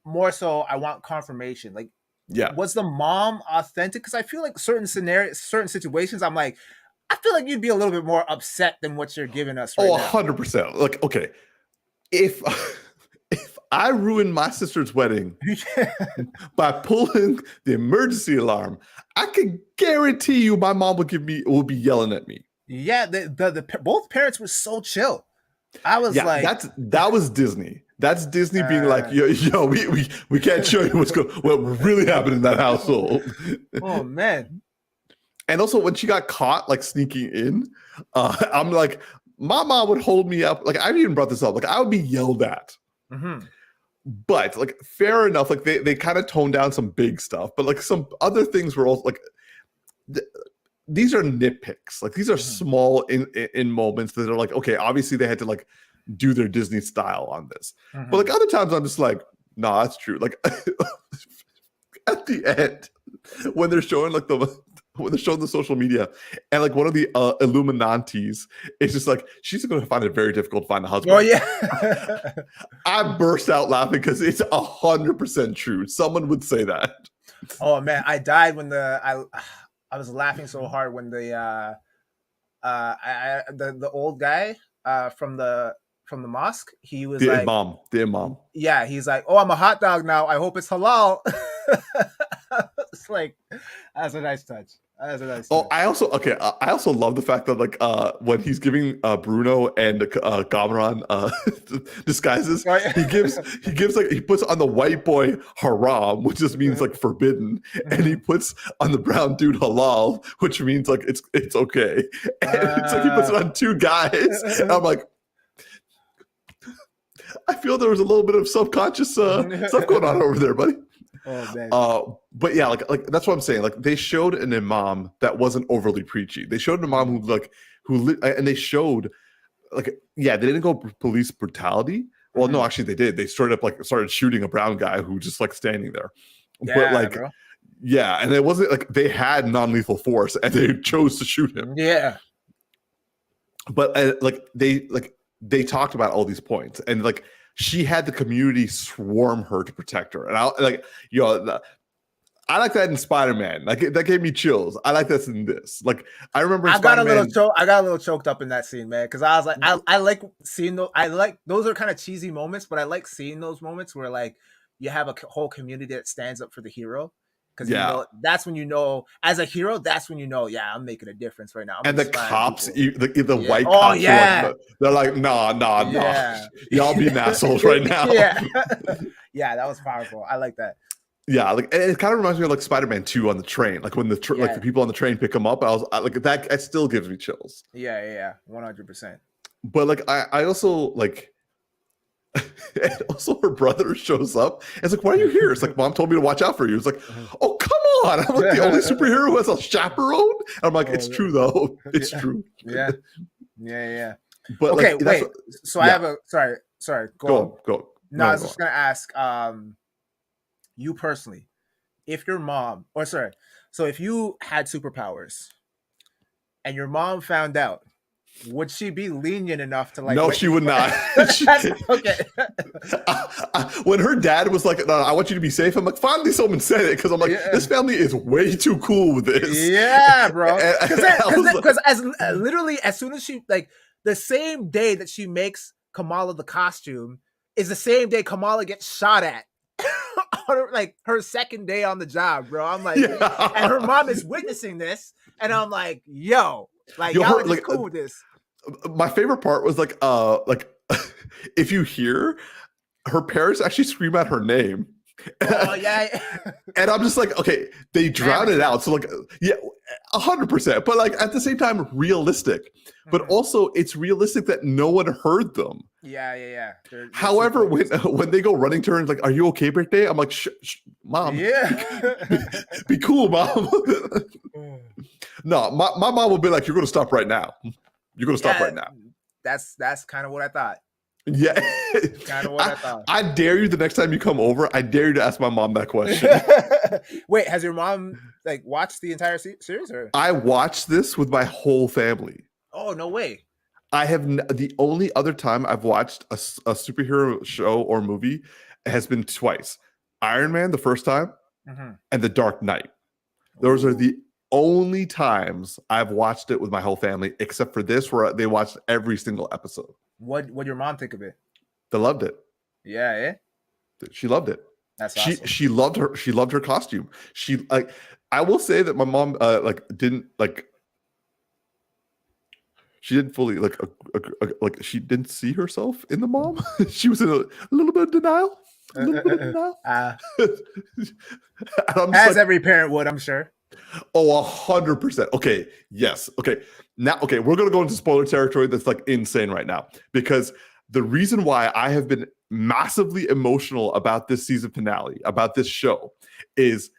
more so I want confirmation. Like, was the mom authentic? Because I feel like certain scenarios, certain situations, I'm like, I feel like you'd be a little bit more upset than what you're giving us right now. 100%. Like, okay, if I ruined my sister's wedding by pulling the emergency alarm, I can guarantee you my mom will be yelling at me. Yeah, the both parents were so chill. I was like, that was Disney. That's Disney being like, yo, we can't show you what really happened in that household. Oh man. And also when she got caught like sneaking in, I'm like, my mom would hold me up. Like, I've even brought this up. Like, I would be yelled at. Mm-hmm. But like, fair enough. Like they kind of toned down some big stuff, but like some other things were also like, these are nitpicks. Like, these are small in moments that are like, okay, obviously they had to like do their Disney style on this. But like other times I'm just like, nah, that's true. Like at the end, when they're showing like when they're showing the social media, and like one of the Illuminantes is just like, she's going to find it very difficult to find a husband. Oh yeah. I burst out laughing because it's 100% true. Someone would say that. Oh man, I died when I was laughing so hard when the old guy from the mosque, he was the like, imam. Yeah, he's like, "Oh, I'm a hot dog now. I hope it's halal." It's like, that's a nice touch. I also love the fact that like when he's giving Bruno and Gamran disguises, he puts on the white boy haram, which just means like forbidden, and he puts on the brown dude halal, which means like it's okay. And it's like he puts it on two guys, and I'm like, I feel there was a little bit of subconscious stuff going on over there, buddy. Oh, man. But yeah, like that's what I'm saying. Like, they showed an imam that wasn't overly preachy. They showed an imam and they showed like, yeah, they didn't go police brutality. Well, no, actually they did. They started shooting a brown guy who was just like standing there. Yeah, but like, bro. Yeah, and it wasn't like they had non-lethal force and they chose to shoot him. Yeah. But they talked about all these points, and like, she had the community swarm her to protect her. And I like that in Spider-Man. Like, that gave me chills. I like that in this. Like, I remember I got a little choked up in that scene, man, because I was like, I like seeing those. I like, those are kind of cheesy moments, but I like seeing those moments where like you have a whole community that stands up for the hero. Because you know, that's when you know, as a hero, that's when you know, yeah, I'm making a difference right now. And the cops, the white cops, they're like, nah, y'all being assholes right now. Yeah, that was powerful. I like that. Yeah, like, and it kind of reminds me of like Spider-Man 2 on the train. Like when like the people on the train pick him up, I like that. It still gives me chills. Yeah, 100%. But like, I also like. And also her brother shows up and it's like, why are you here? It's like, mom told me to watch out for you. It's like, oh, come on. I'm like the only superhero who has a chaperone. And I'm like, it's true though. It's true. Yeah. But okay, like, wait. So I have a sorry. Go. No, I was just gonna ask, you personally, if your mom, so if you had superpowers and your mom found out, would she be lenient enough to like? No, she would not. Okay. When her dad was like, "No, I want you to be safe," I'm like, finally someone said it, because I'm like, this family is way too cool with this. Yeah, bro. Because literally as soon as she, like, the same day that she makes Kamala the costume is the same day Kamala gets shot at. Like her second day on the job, bro. I'm like, and her mom is witnessing this, and I'm like, yo. Like, y'all are just cool with this. My favorite part was like if you hear her parents actually scream out her name. Oh yeah. And I'm just like, okay, they drown it out. So like, yeah, 100%. But like at the same time, realistic. But also, it's realistic that no one heard them. Yeah. However, when they go running to her and like, "Are you okay, birthday?" I'm like, shh, "Mom, be cool, mom." No, my mom will be like, "You're going to stop right now. You're going to stop right now." That's kind of what I thought. Yeah, kind of what I thought. I dare you the next time you come over. I dare you to ask my mom that question. Wait, has your mom like watched the entire series? Or I watched this with my whole family. Oh no way! I have the only other time I've watched a superhero show or movie has been twice: Iron Man the first time, and The Dark Knight. Those are the only times I've watched it with my whole family, except for this, where they watched every single episode. What your mom think of it? They loved it. Yeah. She loved it. That's awesome. She loved her costume. She like, I will say that my mom she didn't fully like she didn't see herself in the mom. She was in a little bit of denial. As every parent would, I'm sure. Oh, 100%. Okay. Yes. Okay. Now, okay, we're going to go into spoiler territory that's like insane right now, because the reason why I have been massively emotional about this season finale, about this show, is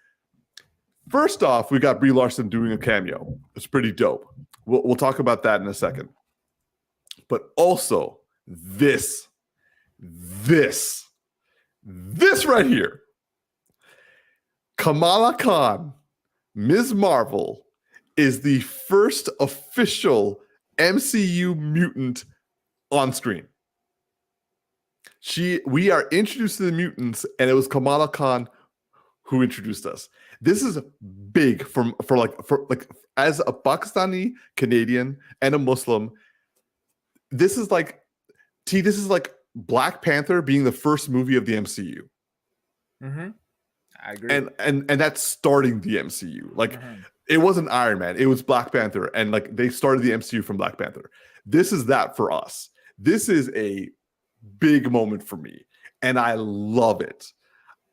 first off, we got Brie Larson doing a cameo. It's pretty dope. We'll talk about that in a second. But also this right here. Kamala Khan, Ms. Mar-Vel, is the first official MCU mutant on screen. We are introduced to the mutants, and it was Kamala Khan who introduced us. This is big for as a Pakistani Canadian and a Muslim. This is like Black Panther being the first movie of the MCU. I agree. And that's starting the MCU. Like, it wasn't Iron Man, it was Black Panther, and like they started the MCU from Black Panther. This is that for us. This is a big moment for me, and I love it.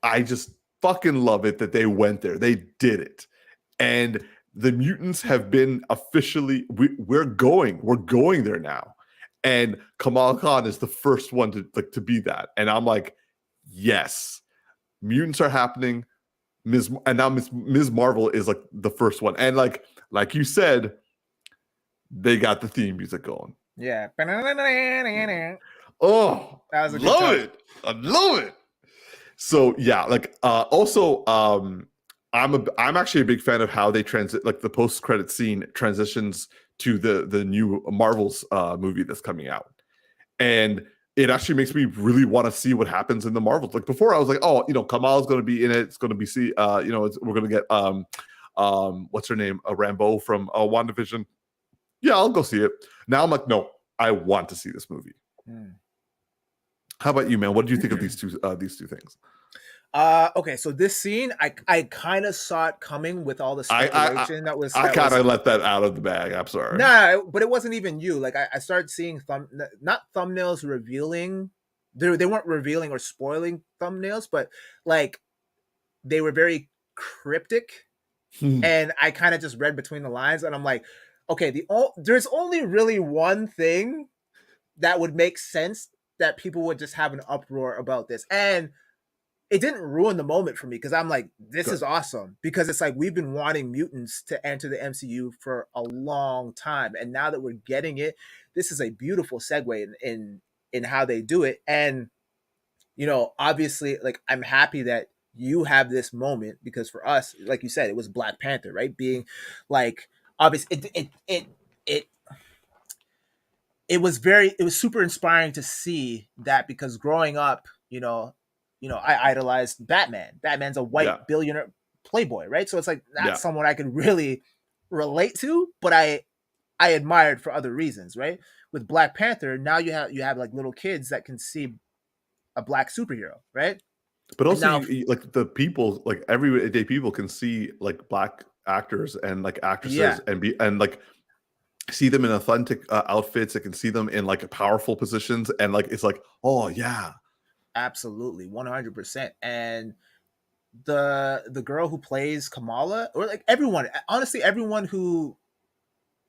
I just fucking love it that they went there. They did it. And the mutants have been officially, we're going there now. And Kamala Khan is the first one to be that. And I'm like, yes, mutants are happening. Ms. Mar-Vel is like the first one. And like you said, they got the theme music going. Yeah. Oh, that was a love it. I love it. So yeah, like also I'm actually a big fan of how they like the post-credit scene transitions to the new Marvel's movie that's coming out. And it actually makes me really want to see what happens in the Marvels. Like before I was like, oh, Kamala's going to be in it. It's going to be we're going to get what's her name? Rambeau from WandaVision. Yeah, I'll go see it. Now I'm like, no, I want to see this movie. How about you, man? What do you think of these two things? Okay, so this scene, I kind of saw it coming with all the speculation that was. I kind of let that out of the bag. I'm sorry. Nah, but it wasn't even you. Like I started seeing not thumbnails revealing. They weren't revealing or spoiling thumbnails, but like they were very cryptic, and I kind of just read between the lines, and I'm like, okay, there's only really one thing that would make sense that people would just have an uproar about this, and it didn't ruin the moment for me because I'm like, this is awesome, because it's like we've been wanting mutants to enter the MCU for a long time, and now that we're getting it, this is a beautiful segue in how they do it. And obviously, like, I'm happy that you have this moment, because for us, like you said, it was Black Panther, right? Being like, obviously, it was super inspiring to see that, because growing up, I idolized Batman. Batman's a white billionaire playboy, right? So it's like not someone I could really relate to, but I admired for other reasons, right? With Black Panther, now you have like little kids that can see a black superhero, right? But also, like the people, like everyday people can see like black actors and like actresses and like see them in authentic outfits. They can see them in like powerful positions, and like it's like, oh yeah. Absolutely, 100%. And the girl who plays Kamala, or like everyone, honestly, everyone who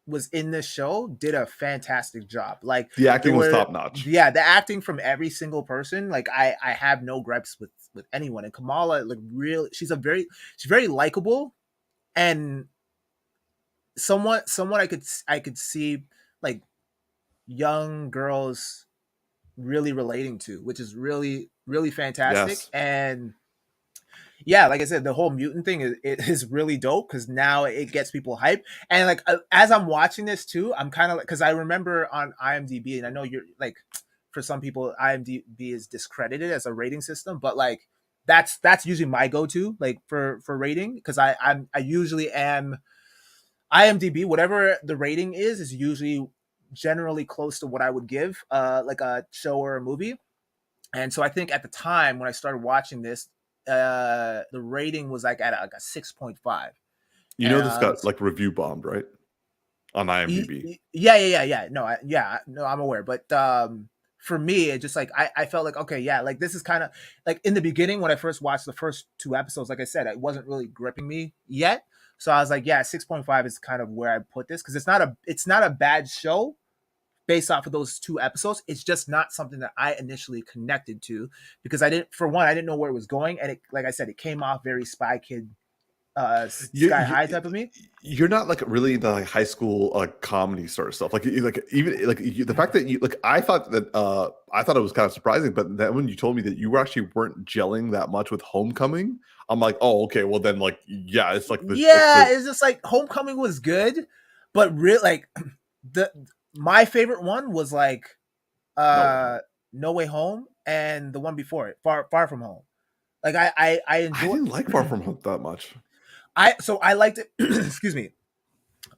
was in this show did a fantastic job. Like The there acting was were, top notch. yeah, the acting from every single person. Like I have no gripes with anyone. And Kamala, like real, she's very likable, and someone I could see like young girls really relating to, which is really fantastic. Yes. And yeah, like I said, the whole mutant thing is really dope because now it gets people hype. And like as I'm watching this too, I'm kind of like, because I remember on IMDb, and I know you're like, for some people, IMDb is discredited as a rating system, but like that's usually my go-to like for rating, because I usually am IMDb, whatever the rating is usually generally close to what I would give like a show or a movie. And so I think at the time when I started watching this, the rating was like at like a 6.5. You know And this got like review bombed, right? On IMDb. yeah. No, no, I'm aware. But for me, it just like I felt like, okay, yeah, like this is kind of like in the beginning when I first watched the first two episodes, like I said, it wasn't really gripping me yet. So I was like, yeah, 6.5 is kind of where I put this, because it's not a bad show based off of those two episodes. It's just not something that I initially connected to, because I didn't know where it was going, and it, like I said, it came off very Spy Kid, You, Sky High type of me. you're not like really the like high school comedy sort of stuff. Like like even like the fact that you like I thought it was kind of surprising, but then when you told me that you actually weren't gelling that much with Homecoming, I'm like, oh okay, well then like yeah, it's like Yeah, it's just like Homecoming was good, but real like the my favorite one was like no way home. uh No Way Home, and the one before it, Far From Home. Like I I enjoy didn't like Far From Home that much. I liked it. Excuse me.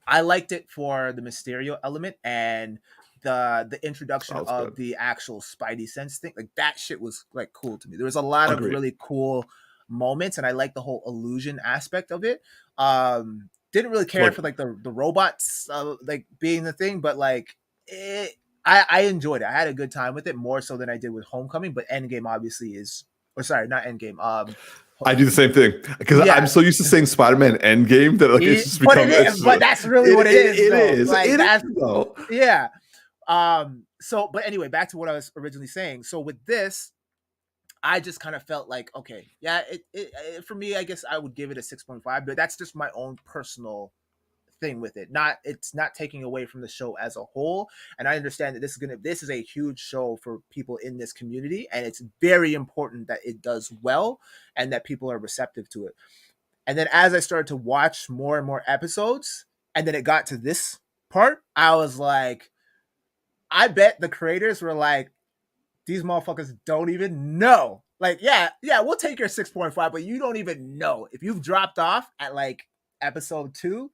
I liked it for the Mysterio element and the introduction That was of good. the actual Spidey sense thing. Like that shit was like cool to me. There was a lot of Agreed. really cool moments, and I like the whole illusion aspect of it. Didn't really care Like for like the robots like being the thing, but like I enjoyed it. I had a good time with it, more so than I did with Homecoming. But Endgame obviously is, or sorry, not Endgame. I do the same thing because I'm Yeah, so used to saying Spider-Man Endgame that like it's just but become it's but that's really what it is, it though. is Like it is that's, though. yeah. So but anyway, back to what I was originally saying. So with this, I just kind of felt like, okay, yeah, it for me, I guess I would give it a 6.5, but that's just my own personal thing with it. Not, it's not taking away from the show as a whole. And I understand that this is a huge show for people in this community, and it's very important that it does well and that people are receptive to it. And then as I started to watch more and more episodes, and then it got to this part, I was like, I bet the creators were like, these motherfuckers don't even know. Like, yeah, we'll take your 6.5, but you don't even know. If you've dropped off at like episode 2,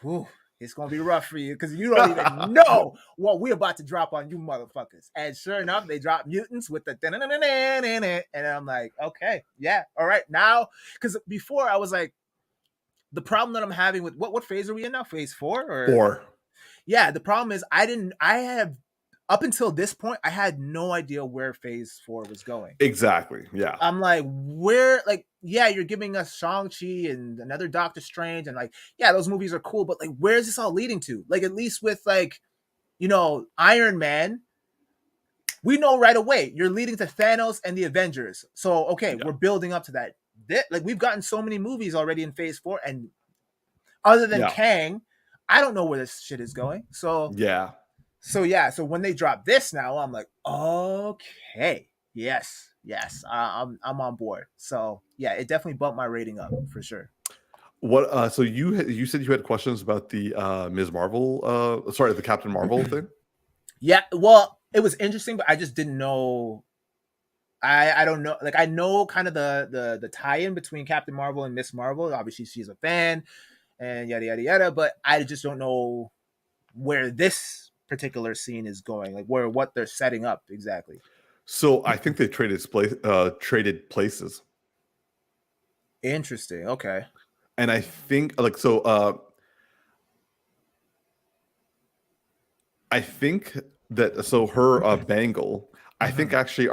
whew, it's gonna be rough for you, because you don't even know what we're about to drop on you motherfuckers. And sure enough, they drop mutants with the and I'm like, okay, yeah, all right. Now, because before I was like, the problem that I'm having with what phase are we in now? Phase 4? Or Or yeah, the problem is I have, up until this point, I had no idea where phase 4 was going. exactly, yeah. I'm like, where, like, yeah, you're giving us Shang-Chi and another Doctor Strange, and like, yeah, those movies are cool, but like, where's this all leading to? Like, at least with like, Iron Man, we know right away you're leading to Thanos and the Avengers. So okay, Yeah. we're building up to that. Like, we've gotten so many movies already in phase 4, and other than Yeah. Kang, I don't know where this shit is going. Yeah. So when they drop this now, I'm like, okay, yes, I'm on board. So yeah, it definitely bumped my rating up for sure. What so you said you had questions about the Ms. Marvel sorry, the Captain Marvel thing? Yeah, well, it was interesting, but I just didn't know. I don't know. Like, I know kind of the tie-in between Captain Marvel and Miss Marvel. Obviously, she's a fan, and yada yada yada. But I just don't know where this particular scene is going, like what they're setting up exactly. So I think they traded places. Interesting. Okay. And I think like so I think that so her bangle, I think actually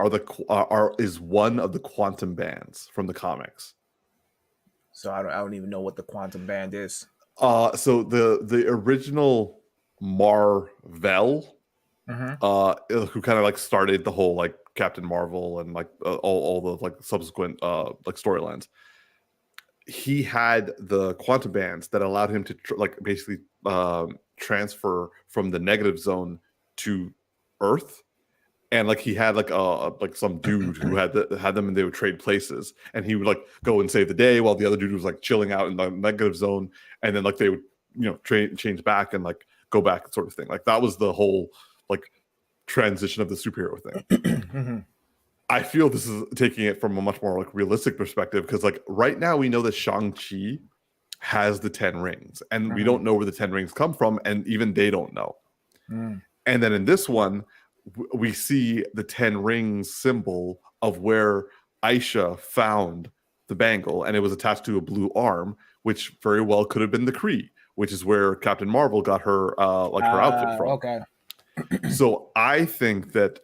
is one of the quantum bands from the comics. So I don't even know what the quantum band is. So the original Mar-Vel, who kind of like started the whole like Captain Marvel and like all the like subsequent like storylines. He had the quantum bands that allowed him to like basically transfer from the negative zone to Earth, and like he had like some dude who had them, and they would trade places, and he would like go and save the day while the other dude was like chilling out in the negative zone, and then like they would change back and like go back sort of thing. Like that was the whole like transition of the superhero thing. I feel this is taking it from a much more like realistic perspective, because like right now we know that Shang-Chi has the 10 rings, and we don't know where the 10 rings come from, and even they don't know. And then in this one, we see the 10 rings symbol of where Aisha found the bangle, and it was attached to a blue arm, which very well could have been the Kree, which is where Captain Marvel got her her outfit from. Okay. So I think that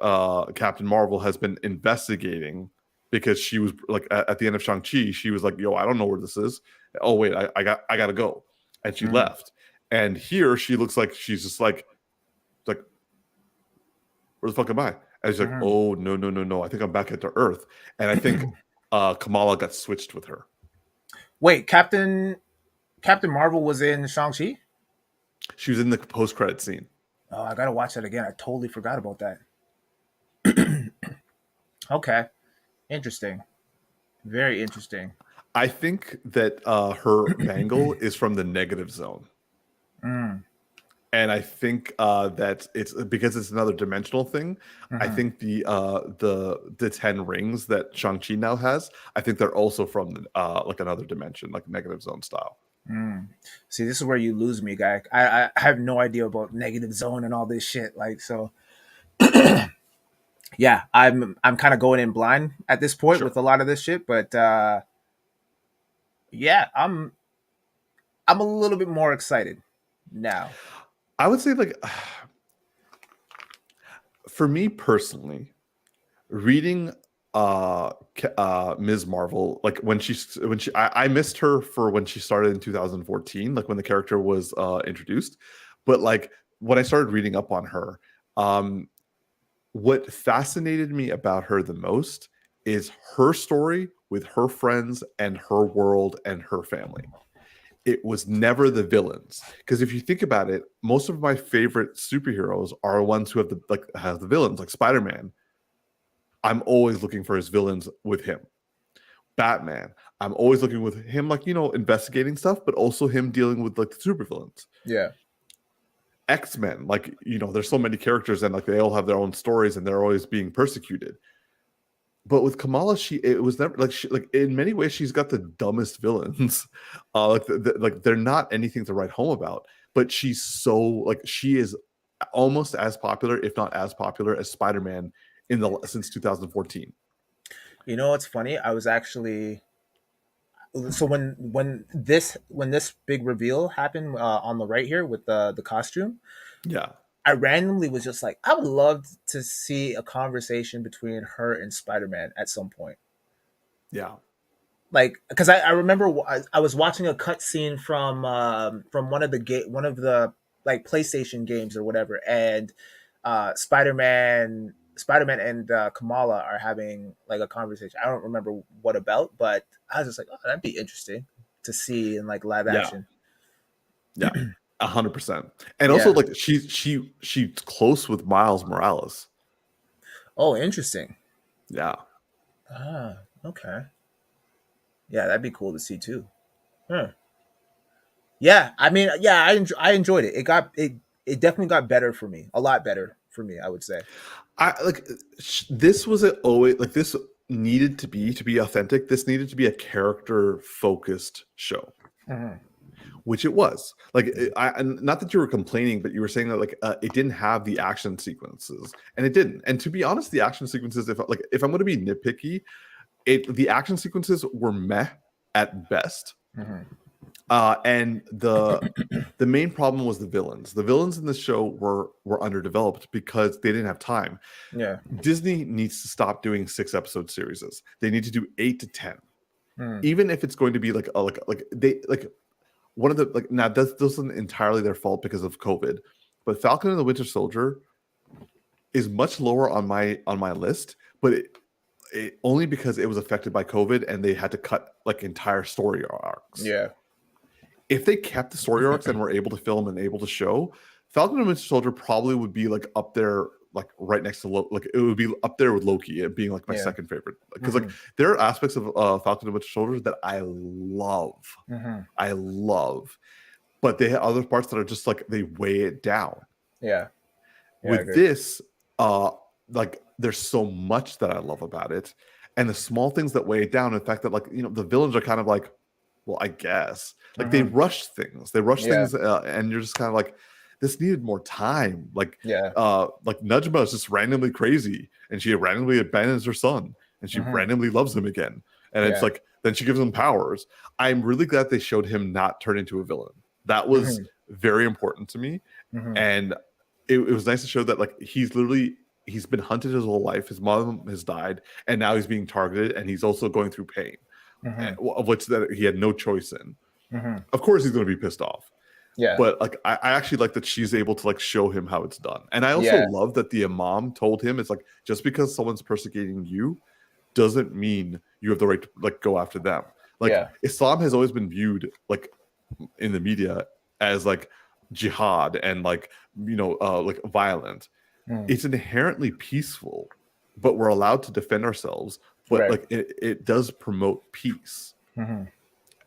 Captain Marvel has been investigating, because she was like at the end of Shang-Chi, she was like, yo, I don't know where this is. Oh wait, I gotta go. And she left. And here she looks like she's just like where the fuck am I? And she's like, oh no, I think I'm back into Earth. And I think Kamala got switched with her. Wait, Captain Marvel was in Shang-Chi? She was in the post-credit scene. Oh, I gotta watch that again. I totally forgot about that. Okay. Interesting. Very interesting. I think that her bangle is from the negative zone. And I think that it's because it's another dimensional thing. I think the 10 rings that Shang-Chi now has, I think they're also from like another dimension, like negative zone style. See, this is where you lose me, guy. I have no idea about negative zone and all this shit. Like, so yeah, I'm kind of going in blind at this point with a lot of this shit, but yeah, I'm a little bit more excited now. I would say, like, for me personally, reading Ms. Marvel, like when I missed her for when she started in 2014, like when the character was introduced, but like when I started reading up on her, what fascinated me about her the most is her story with her friends and her world and her family. It was never the villains, because if you think about it, most of my favorite superheroes are ones who have the villains, like Spider-Man. I'm always looking for his villains with him. Batman, I'm always looking with him, like, investigating stuff, but also him dealing with like the supervillains. Yeah. X-Men, like, there's so many characters, and like they all have their own stories, and they're always being persecuted. But with Kamala, it was never like in many ways she's got the dumbest villains. Like they're not anything to write home about. But she's she is almost as popular, if not as popular, as Spider-Man since 2014. You know what's funny? I was actually when this big reveal happened on the right here with the costume. Yeah. I randomly was just like, I would love to see a conversation between her and Spider-Man at some point. Yeah. Like, because I remember I was watching a cutscene from one of the like PlayStation games or whatever, and Spider-Man and Kamala are having like a conversation. I don't remember what about, but I was just like, oh, that'd be interesting to see in like live action. Yeah. 100%. And also, like, she's close with Miles Morales. Oh, interesting. Yeah. Ah, okay. Yeah, that'd be cool to see too. Huh. Yeah, I mean, yeah, I enjoyed it. It definitely got better for me. A lot better for me, I would say. This was always like, this needed to be authentic. This needed to be a character focused show. Which it was. Like, not that you were complaining, but you were saying that like it didn't have the action sequences, and it didn't. And to be honest, the action sequences, if I'm going to be nitpicky, the action sequences were meh at best. And the main problem was the villains. The villains in the show were underdeveloped because they didn't have time. Yeah. Disney needs to stop doing 6-episode series. They need to do 8 to 10. Mm. Even if it's going to be like they like one of the like now that's isn't entirely their fault because of COVID, but Falcon and the Winter Soldier is much lower on my list, but it only because it was affected by COVID and they had to cut like entire story arcs. Yeah. If they kept the story arcs and were able to film and able to show, Falcon and Winter Soldier probably would be like up there, like right next to like it would be up there with Loki, it being like my second favorite. Because like there are aspects of Falcon and Winter Soldier that I love, but they have other parts that are just like they weigh it down. Yeah. With this, like there's so much that I love about it, and the small things that weigh it down. In fact, that like the villains are kind of like, well, I guess like they rush things, and you're just kind of like, this needed more time. Like Najma is just randomly crazy, and she randomly abandons her son, and she randomly loves him again, and it's like then she gives him powers. I'm really glad they showed him not turn into a villain. That was very important to me, and it was nice to show that like he's been hunted his whole life. His mom has died, and now he's being targeted, and he's also going through pain, of which that he had no choice in. Of course, he's going to be pissed off. Yeah, but like I actually like that she's able to like show him how it's done, and I also love that the imam told him it's like just because someone's persecuting you doesn't mean you have the right to like go after them. Like Islam has always been viewed like in the media as like jihad and like like violent. It's inherently peaceful, but we're allowed to defend ourselves, but like it does promote peace.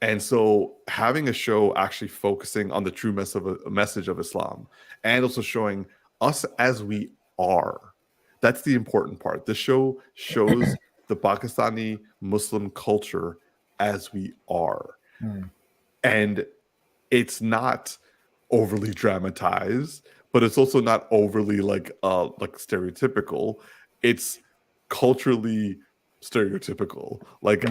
And so having a show actually focusing on the true message of Islam and also showing us as we are, that's the important part. The show shows the Pakistani Muslim culture as we are. And it's not overly dramatized, but it's also not overly like stereotypical. It's culturally stereotypical. Like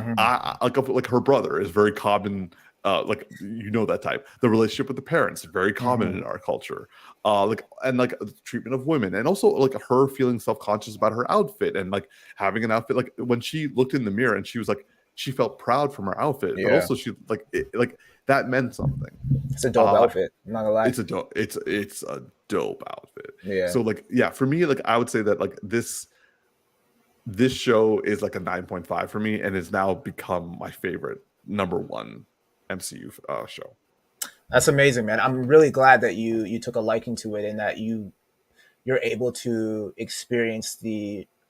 like her brother is very common. Like that type. The relationship with the parents is very common in our culture. Like the treatment of women, and also like her feeling self-conscious about her outfit and like having an outfit. Like when she looked in the mirror and she was like, she felt proud from her outfit, but also she like that meant something. It's a dope outfit. I'm not gonna lie. It's a dope outfit. Yeah. So like for me, like I would say that like this show is like a 9.5 for me, and has now become my favorite #1 MCU show. That's amazing, man. I'm really glad that you took a liking to it, and that you're able to experience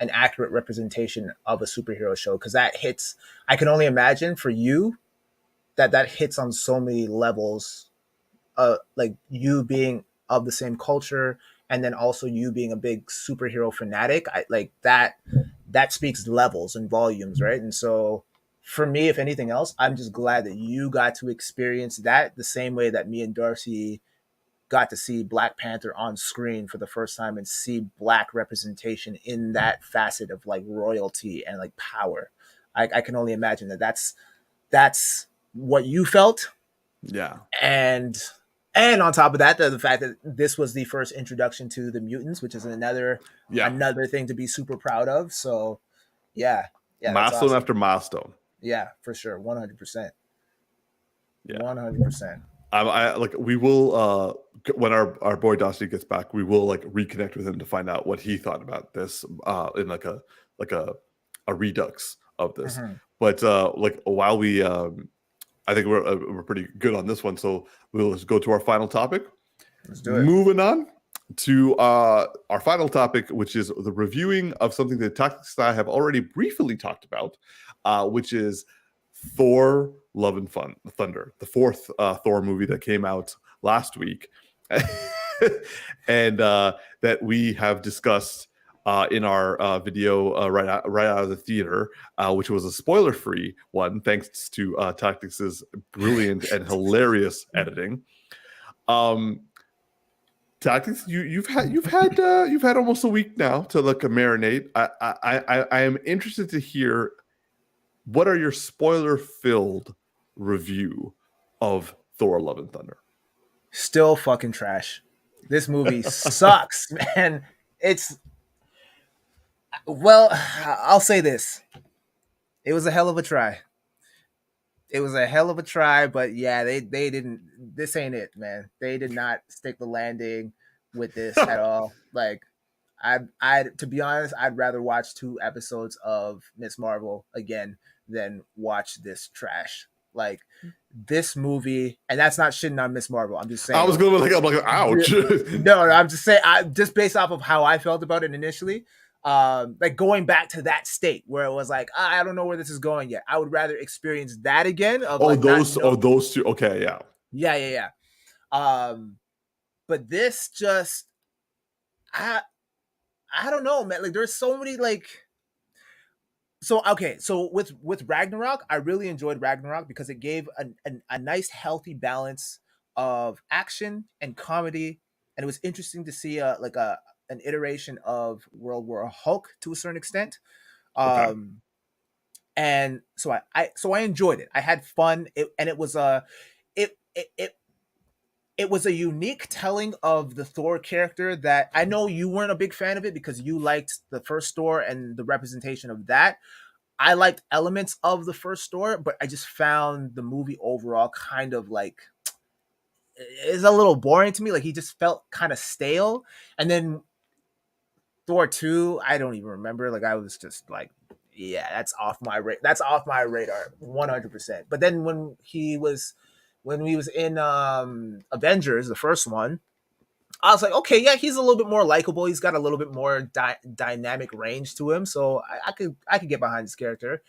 an accurate representation of a superhero show, because that hits. I can only imagine for you that hits on so many levels. Like you being of the same culture, and then also you being a big superhero fanatic. I like that speaks levels and volumes, right? And so for me, if anything else, I'm just glad that you got to experience that the same way that me and Darcy got to see Black Panther on screen for the first time and see Black representation in that facet of like royalty and like power. I can only imagine that's what you felt. Yeah. And on top of that, the fact that this was the first introduction to the mutants, which is another thing to be super proud of. So milestone awesome. After milestone. Yeah, for sure. 100%. Yeah. 100%. I like we will when our boy Darcy gets back, we will like reconnect with him to find out what he thought about this in like a redux of this. But like while we I think we're pretty good on this one, so we'll just go to our final topic. Let's do it. Moving on to our final topic, which is the reviewing of something that Tactix and I have already briefly talked about, which is Thor: Love and Thunder, the fourth Thor movie that came out last week, and that we have discussed in our video right out of the theater, which was a spoiler-free one, thanks to Tactix's brilliant and hilarious editing. Tactix, you've had almost a week now to like marinate. I am interested to hear what are your spoiler-filled review of Thor: Love and Thunder? Still fucking trash. This movie sucks, man. It's well, I'll say this. It was a hell of a try. It was a hell of a try, but yeah, they didn't. This ain't it, man. They did not stick the landing with this at all. Like, I to be honest, I'd rather watch 2 episodes of Miss Marvel again than watch this trash. Like this movie, and that's not shitting on Miss Marvel. I'm just saying. I was going to I'm like, ouch. No, I'm just saying. I just based off of how I felt about it initially. Like going back to that state where it was like, I don't know where this is going yet. I would rather experience that again. Of like those two. Okay, yeah. Yeah. But this just, I don't know, man. Like there's so many like. So okay, so with Ragnarok, I really enjoyed Ragnarok because it gave a nice healthy balance of action and comedy, and it was interesting to see an iteration of World War Hulk to a certain extent. Okay. And so I enjoyed it. I had fun, and it was it it it it was a unique telling of the Thor character that I know you weren't a big fan of it because you liked the first Thor and the representation of that. I liked elements of the first Thor, but I just found the movie overall kind of like is a little boring to me. Like he just felt kind of stale. And then Thor 2, I don't even remember. Like I was just like, yeah, that's off my radar 100%. But then when he was in Avengers, the first one, I was like, okay, yeah, he's a little bit more likable. He's got a little bit more dynamic range to him, so I could get behind this character.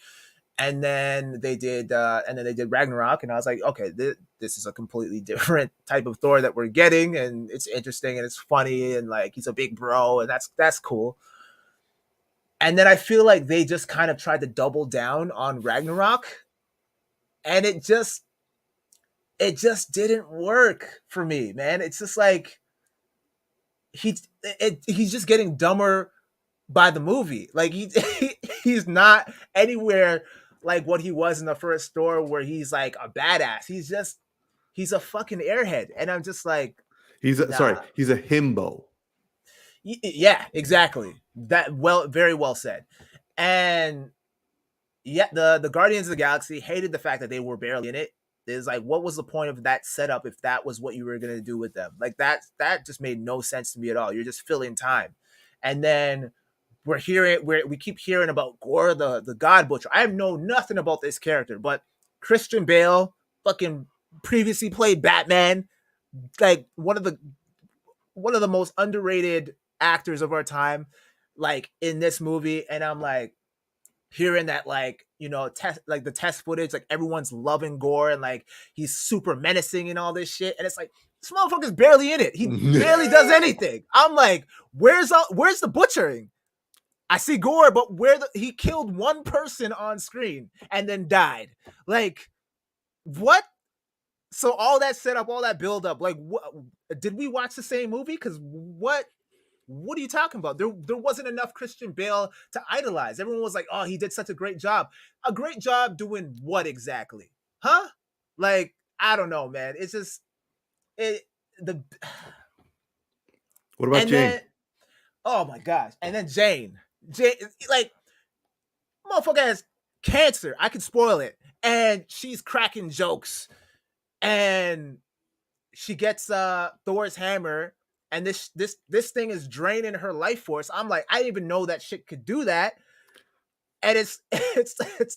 And then they did Ragnarok, and I was like, okay, this is a completely different type of Thor that we're getting, and it's interesting and it's funny, and like he's a big bro, and that's cool. And then I feel like they just kind of tried to double down on Ragnarok, and it just didn't work for me, man. It's just like he's just getting dumber by the movie. Like he's not anywhere like what he was in the first Thor, where he's like a badass. He's a fucking airhead, and I'm just like, he's a himbo. Yeah, exactly. Very well said. And yeah, the Guardians of the Galaxy hated the fact that they were barely in it. Is like, what was the point of that setup if that was what you were gonna do with them? Like that just made no sense to me at all. You're just filling time. And then we keep hearing about Gore the God Butcher. I know nothing about this character, but Christian Bale fucking previously played Batman, like one of the most underrated actors of our time, like in this movie. And I'm like hearing that, like, the test footage, like everyone's loving Gore and like he's super menacing and all this shit. And it's like, this motherfucker's barely in it. He barely does anything. I'm like, where's the butchering? I see Gore, but he killed one person on screen and then died. Like, what? So all that setup, all that build up, like, what? Did we watch the same movie? Because what are you talking about? There wasn't enough Christian Bale to idolize. Everyone was like, oh, he did such a great job. A great job doing what exactly? Huh? Like, I don't know, man. It's just the. What about Jane? Then, oh my gosh! And then Jane, like, motherfucker has cancer. I can spoil it, and she's cracking jokes, and she gets Thor's hammer, and this thing is draining her life force. I'm like, I didn't even know that shit could do that. And it's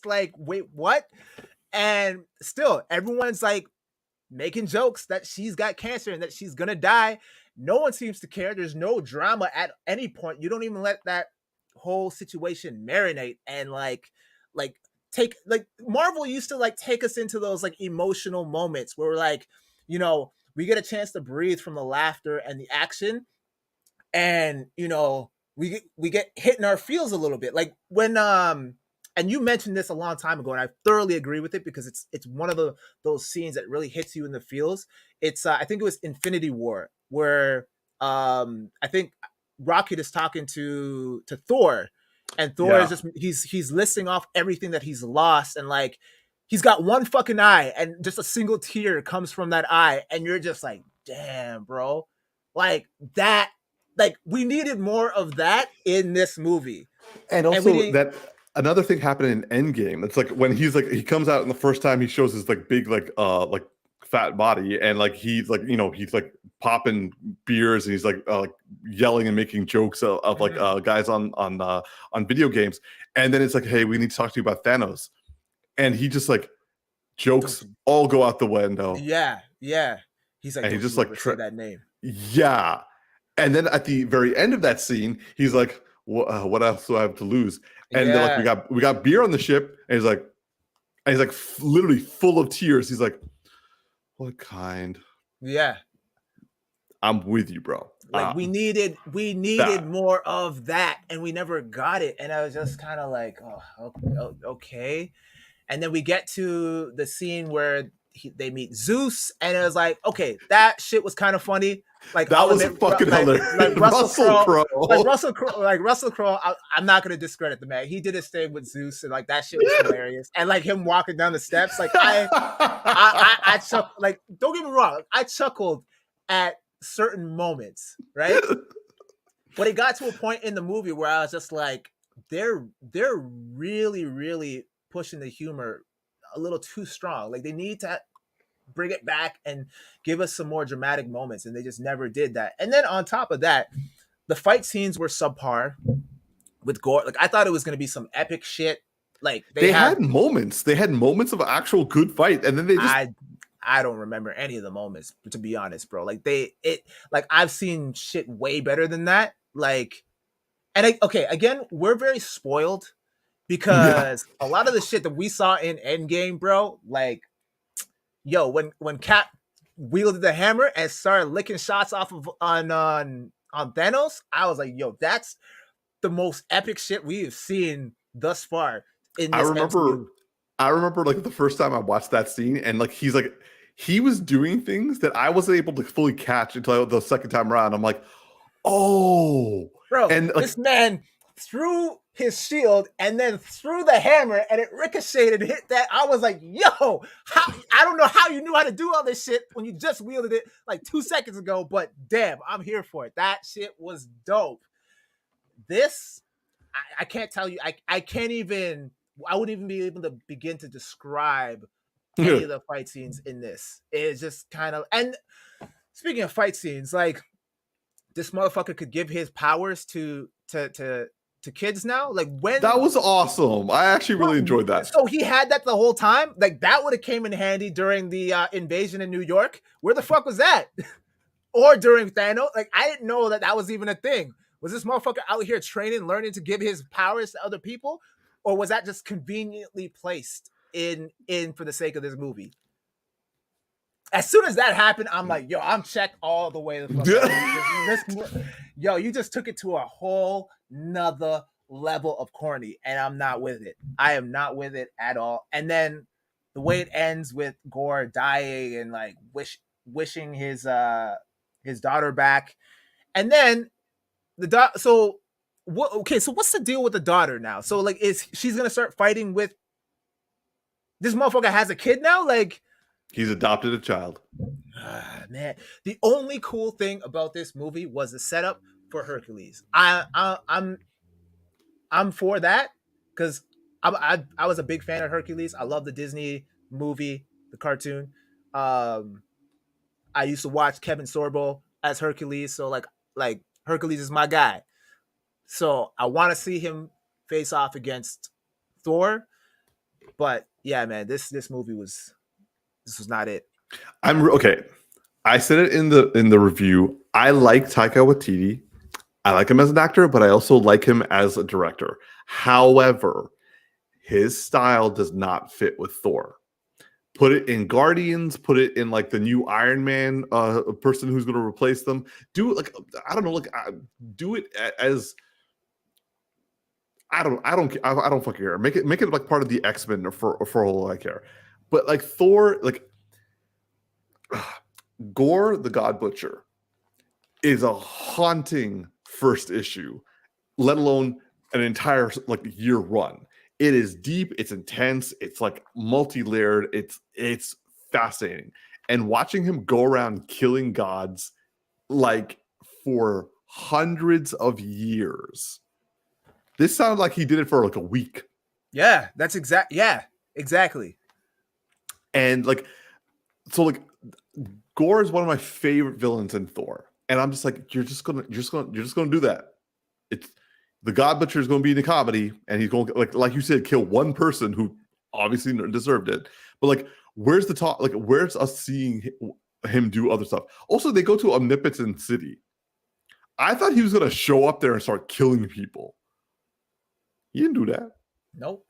like, wait, what? And still, everyone's like making jokes that she's got cancer and that she's gonna die. No one seems to care. There's no drama at any point. You don't even let that whole situation marinate and like take, like, Marvel used to like take us into those like emotional moments where we're like, we get a chance to breathe from the laughter and the action, and we get hit in our feels a little bit, like when and you mentioned this a long time ago, and I thoroughly agree with it because it's one of those scenes that really hits you in the feels. It's I think it was Infinity War, where I think Rocket is talking to Thor, and Thor is just he's listing off everything that he's lost, and like he's got one fucking eye, and just a single tear comes from that eye, and you're just like, damn, bro, like that. Like we needed more of that in this movie, And and we also didn't. that another thing happened in Endgame. It's like when he comes out and the first time he shows his like big like fat body, and like he's like he's like popping beers, and he's like yelling and making jokes of like guys on video games, and then it's like, hey, we need to talk to you about Thanos, and he just like jokes all go out the window. Yeah. He's like, and he don't just you like ever say that name. yeah. And then at the very end of that scene, he's like, "What else do I have to lose?" And they're like, "We got beer on the ship." And he's like, literally full of tears. He's like, "What kind?" Yeah, I'm with you, bro. like we needed more of that, and we never got it. And I was just kind of like, oh, okay. And then we get to the scene where they meet Zeus, and it was like, okay, that shit was kind of funny. Like that was fucking hilarious. Like Russell Crowe. Like Russell Crowe. I'm not gonna discredit the man. He did his thing with Zeus, and like that shit was hilarious. And like him walking down the steps, like I chuckled. Like, don't get me wrong, I chuckled at certain moments, right? But it got to a point in the movie where I was just like, they're really, really pushing the humor a little too strong. Like they need to bring it back and give us some more dramatic moments, and they just never did that. And then on top of that, the fight scenes were subpar with gore. Like I thought it was going to be some epic shit. Like they had moments. They had moments of actual good fight, and then they just. I don't remember any of the moments, to be honest, bro. Like I've seen shit way better than that. Like, and again, we're very spoiled because a lot of the shit that we saw in Endgame, bro, like, yo, when Cap wielded the hammer and started licking shots off of on Thanos, I was like, yo, that's the most epic shit we have seen thus far in this MCU. I remember like the first time I watched that scene, and like he was doing things that I wasn't able to fully catch until the second time around. I'm like, oh, bro, and like, this man threw his shield and then threw the hammer, and it ricocheted and hit that. I was like, yo, I don't know how you knew how to do all this shit when you just wielded it like 2 seconds ago, but damn, I'm here for it. That shit was dope. This, I can't tell you, I wouldn't even be able to begin to describe any of the fight scenes in this. It's just kind of, and speaking of fight scenes, like this motherfucker could give his powers to kids now. Like when that was awesome. I actually really enjoyed that. So he had that the whole time. Like that would have came in handy during the invasion in New York. Where the fuck was that? Or during Thanos? Like I didn't know that was even a thing. Was this motherfucker out here training, learning to give his powers to other people, or was that just conveniently placed in for the sake of this movie? As soon as that happened, I'm like, yo, I'm checked all the way. Yo, you just took it to a whole nother level of corny, and I'm not with it. I am not with it at all. And then the way it ends with Gore dying and like wishing his daughter back, and then so what? Okay, so what's the deal with the daughter now? So like, she's gonna start fighting with this motherfucker? Has a kid now? Like. He's adopted a child. Man, the only cool thing about this movie was the setup for Hercules. I'm for that because I was a big fan of Hercules. I love the Disney movie, the cartoon. I used to watch Kevin Sorbo as Hercules, so like Hercules is my guy. So I want to see him face off against Thor. But yeah, man, this movie was. This was not it. Okay. I said it in the review. I like Taika Waititi. I like him as an actor, but I also like him as a director. However, his style does not fit with Thor. Put it in Guardians. Put it in like the new Iron Man person who's going to replace them. Do it like I don't know. Like do it as I don't fucking care. Make it like part of the X-Men for all I care. But like Thor, like Gore the God Butcher is a haunting first issue, let alone an entire like year run. It is deep, it's intense, it's like multi-layered, it's fascinating. And watching him go around killing gods like for hundreds of years. This sounded like he did it for like a week. Yeah, that's exactly. And like, so like Gore is one of my favorite villains in Thor. And I'm just like, you're just gonna do that. It's the God Butcher is gonna be in the comedy, and he's going like you said, kill one person who obviously deserved it. But like, where's the talk? Like, where's us seeing him do other stuff? Also, they go to Omnipotent City. I thought he was gonna show up there and start killing people. He didn't do that. Nope.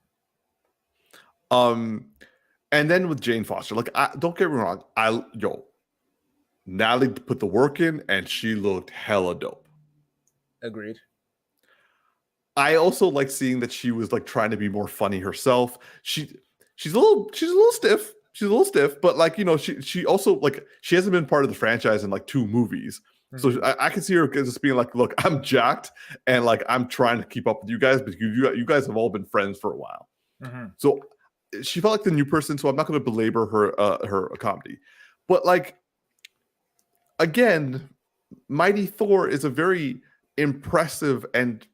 And then with Jane Foster, like, don't get me wrong, Natalie put the work in, and she looked hella dope. Agreed. I also like seeing that she was like trying to be more funny herself. She's a little stiff. She's a little stiff, but like, you know, she also like she hasn't been part of the franchise in like 2 movies. Mm-hmm. So I can see her just being like, look, I'm jacked and like I'm trying to keep up with you guys, but you guys have all been friends for a while. Mm-hmm. So she felt like the new person, so I'm not going to belabor her comedy. But like, again, Mighty Thor is a very impressive and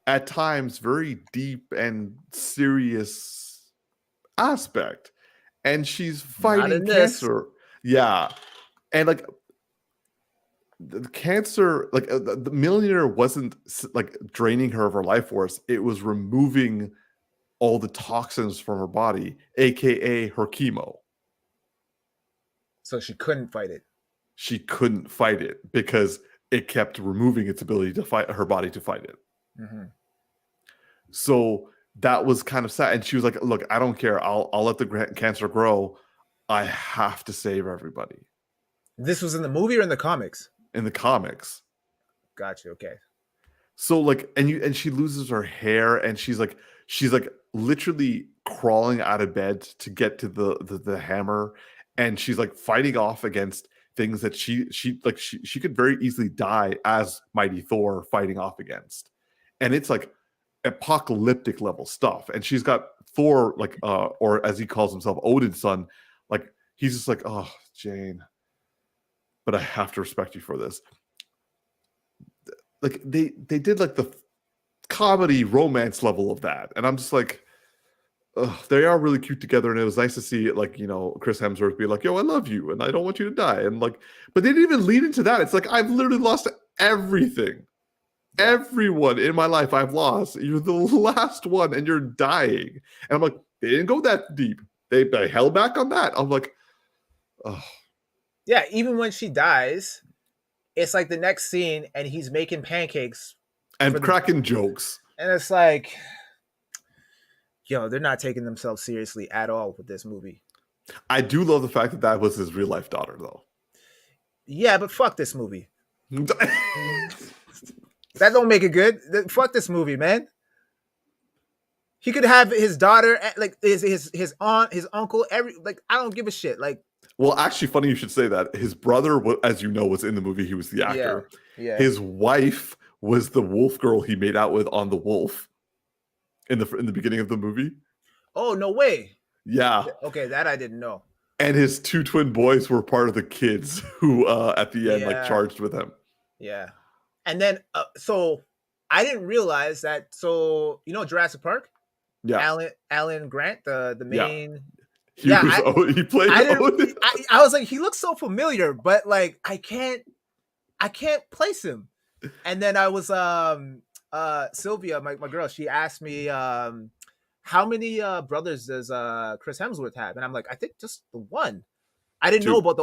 at times very deep and serious aspect. And she's fighting cancer. Yeah. And like the cancer, like the millionaire wasn't like draining her of her life force. It was removing all the toxins from her body, aka her chemo. So she couldn't fight it. She couldn't fight it because it kept removing its ability to fight her body to fight it. Mm-hmm. So that was kind of sad. And she was like, look, I don't care. I'll let the cancer grow. I have to save everybody. This was in the movie or in the comics? In the comics. Gotcha. Okay. So like, and she loses her hair, and she's like literally crawling out of bed to get to the hammer, and she's like fighting off against things that she could very easily die as Mighty Thor fighting off against. And it's like apocalyptic level stuff. And she's got Thor, like or as he calls himself, Odin's son, like he's just like, oh, Jane, but I have to respect you for this. Like they did like the comedy romance level of that, and I'm just like, they are really cute together. And it was nice to see, like, you know, Chris Hemsworth be like, yo, I love you and I don't want you to die. And like, but they didn't even lead into that. It's like, I've literally lost everything. Everyone in my life I've lost. You're the last one and you're dying. And I'm like, they didn't go that deep. They held back on that. I'm like, oh. Yeah, even when she dies, it's like the next scene and he's making pancakes. And cracking jokes. And it's like, yo, they're not taking themselves seriously at all with this movie. I do love the fact that that was his real life daughter, though. Yeah, but fuck this movie. That don't make it good. Fuck this movie, man. He could have his daughter, like his aunt, his uncle, like, I don't give a shit. Like, well, actually, funny you should say that. His brother, as you know, was in the movie. He was the actor. Yeah. His wife was the wolf girl he made out with on The Wolf in the beginning of the movie. Oh, no way. Yeah. Okay, that I didn't know. And his 2 twin boys were part of the kids who, at the end, like charged with him. Yeah. And then, so I didn't realize that. So, you know, Jurassic Park? Yeah. Alan Grant, the main. Yeah. He played Odin. I was like, he looks so familiar, but like, I can't place him. And then I was, Sylvia, my girl, she asked me, how many brothers does Chris Hemsworth have? And I'm like, I think just the one. I didn't know about the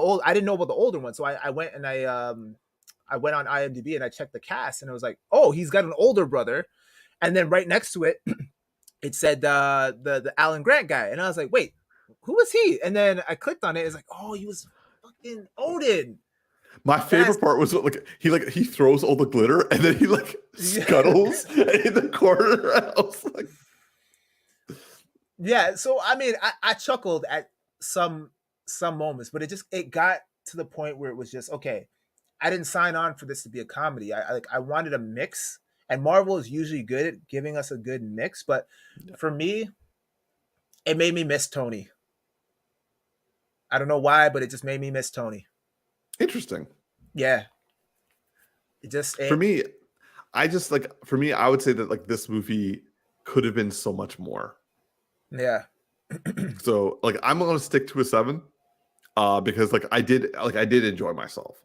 older one. So I went and I went on IMDb and I checked the cast, and it was like, oh, he's got an older brother. And then right next to it, it said the Alan Grant guy. And I was like, wait, who was he? And then I clicked on it. It's like, oh, he was fucking Odin. My favorite part was he throws all the glitter and then he like scuttles in the corner. I was like, yeah. So I mean, I chuckled at some moments, but it got to the point where it was just, okay, I didn't sign on for this to be a comedy. I wanted a mix, And Marvel is usually good at giving us a good mix, but Yeah. for me, it made me miss Tony. I don't know why, but it just made me miss Tony. Interesting. Yeah. It just For it me, I would say that like this movie could have been so much more. yeah. So like I'm gonna stick to a 7, because like I did enjoy myself.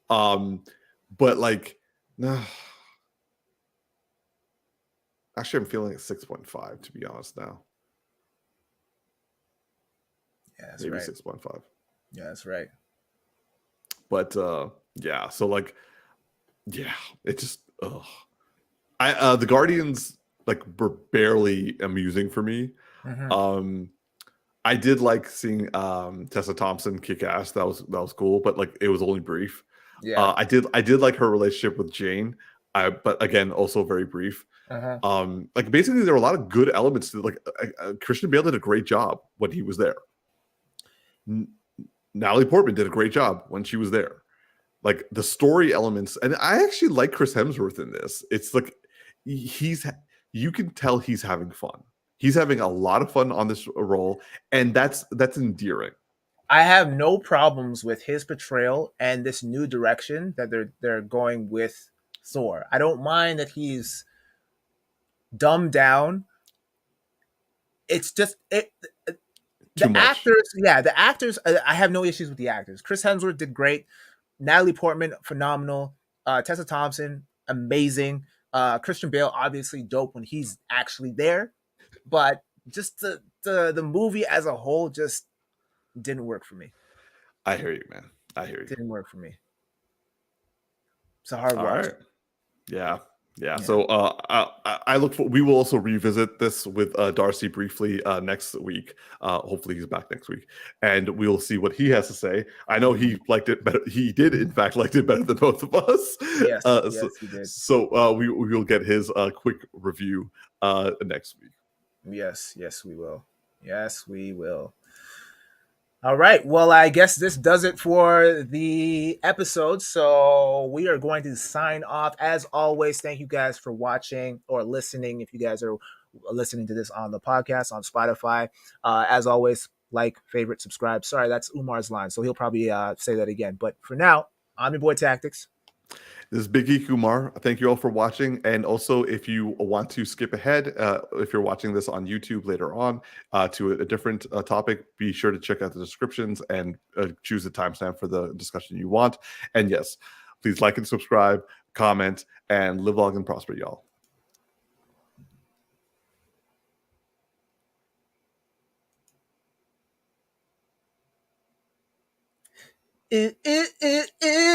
But like actually I'm feeling at 6.5 to be honest now. Yeah, that's Maybe right. 6.5. Yeah, that's right. But yeah, so like yeah, it just the Guardians like were barely amusing for me. Mm-hmm. Um I did like seeing Tessa Thompson kick ass. That was cool, but like it was only brief. Yeah. I did like her relationship with Jane. But again, also very brief. Uh-huh. Like basically there were a lot of good elements to like Christian Bale did a great job when he was there. Natalie Portman did a great job when she was there. Like the story elements, and I actually like Chris Hemsworth in this. It's like he's you can tell he's having fun. He's having a lot of fun on this role, and that's endearing. I have no problems with his portrayal and this new direction that they're going with Thor. I don't mind that he's dumbed down. It's just Too the much. actors, yeah, the actors. I have no issues with the actors. Chris Hemsworth did great. Natalie Portman, phenomenal. Tessa Thompson, amazing. Christian Bale, obviously dope when he's actually there, but just the movie as a whole just didn't work for me. I hear you, man. I hear you. Didn't work for me. It's a hard All watch. right. Yeah. Yeah. Yeah. So I look for. We will also revisit this with Darcy briefly next week. Hopefully he's back next week, and we'll see what he has to say. I know he liked it better. He did, in fact, liked it better than both of us. Yes. So Yes, he did. we will get his quick review next week. Yes. Yes, we will. Yes, we will. All right. Well, I guess this does it for the episode. So we are going to sign off. As always, thank you guys for watching or listening. If you guys are listening to this on the podcast on Spotify, as always, like, favorite, subscribe. Sorry, that's Umar's line, so he'll probably say that again. But for now, I'm your boy Tactix. This is Big Geek Umar. Thank you all for watching. And also, if you want to skip ahead, if you're watching this on YouTube later on to a different topic, be sure to check out the descriptions and choose the timestamp for the discussion you want. And yes, please like and subscribe, comment, and live long and prosper, y'all.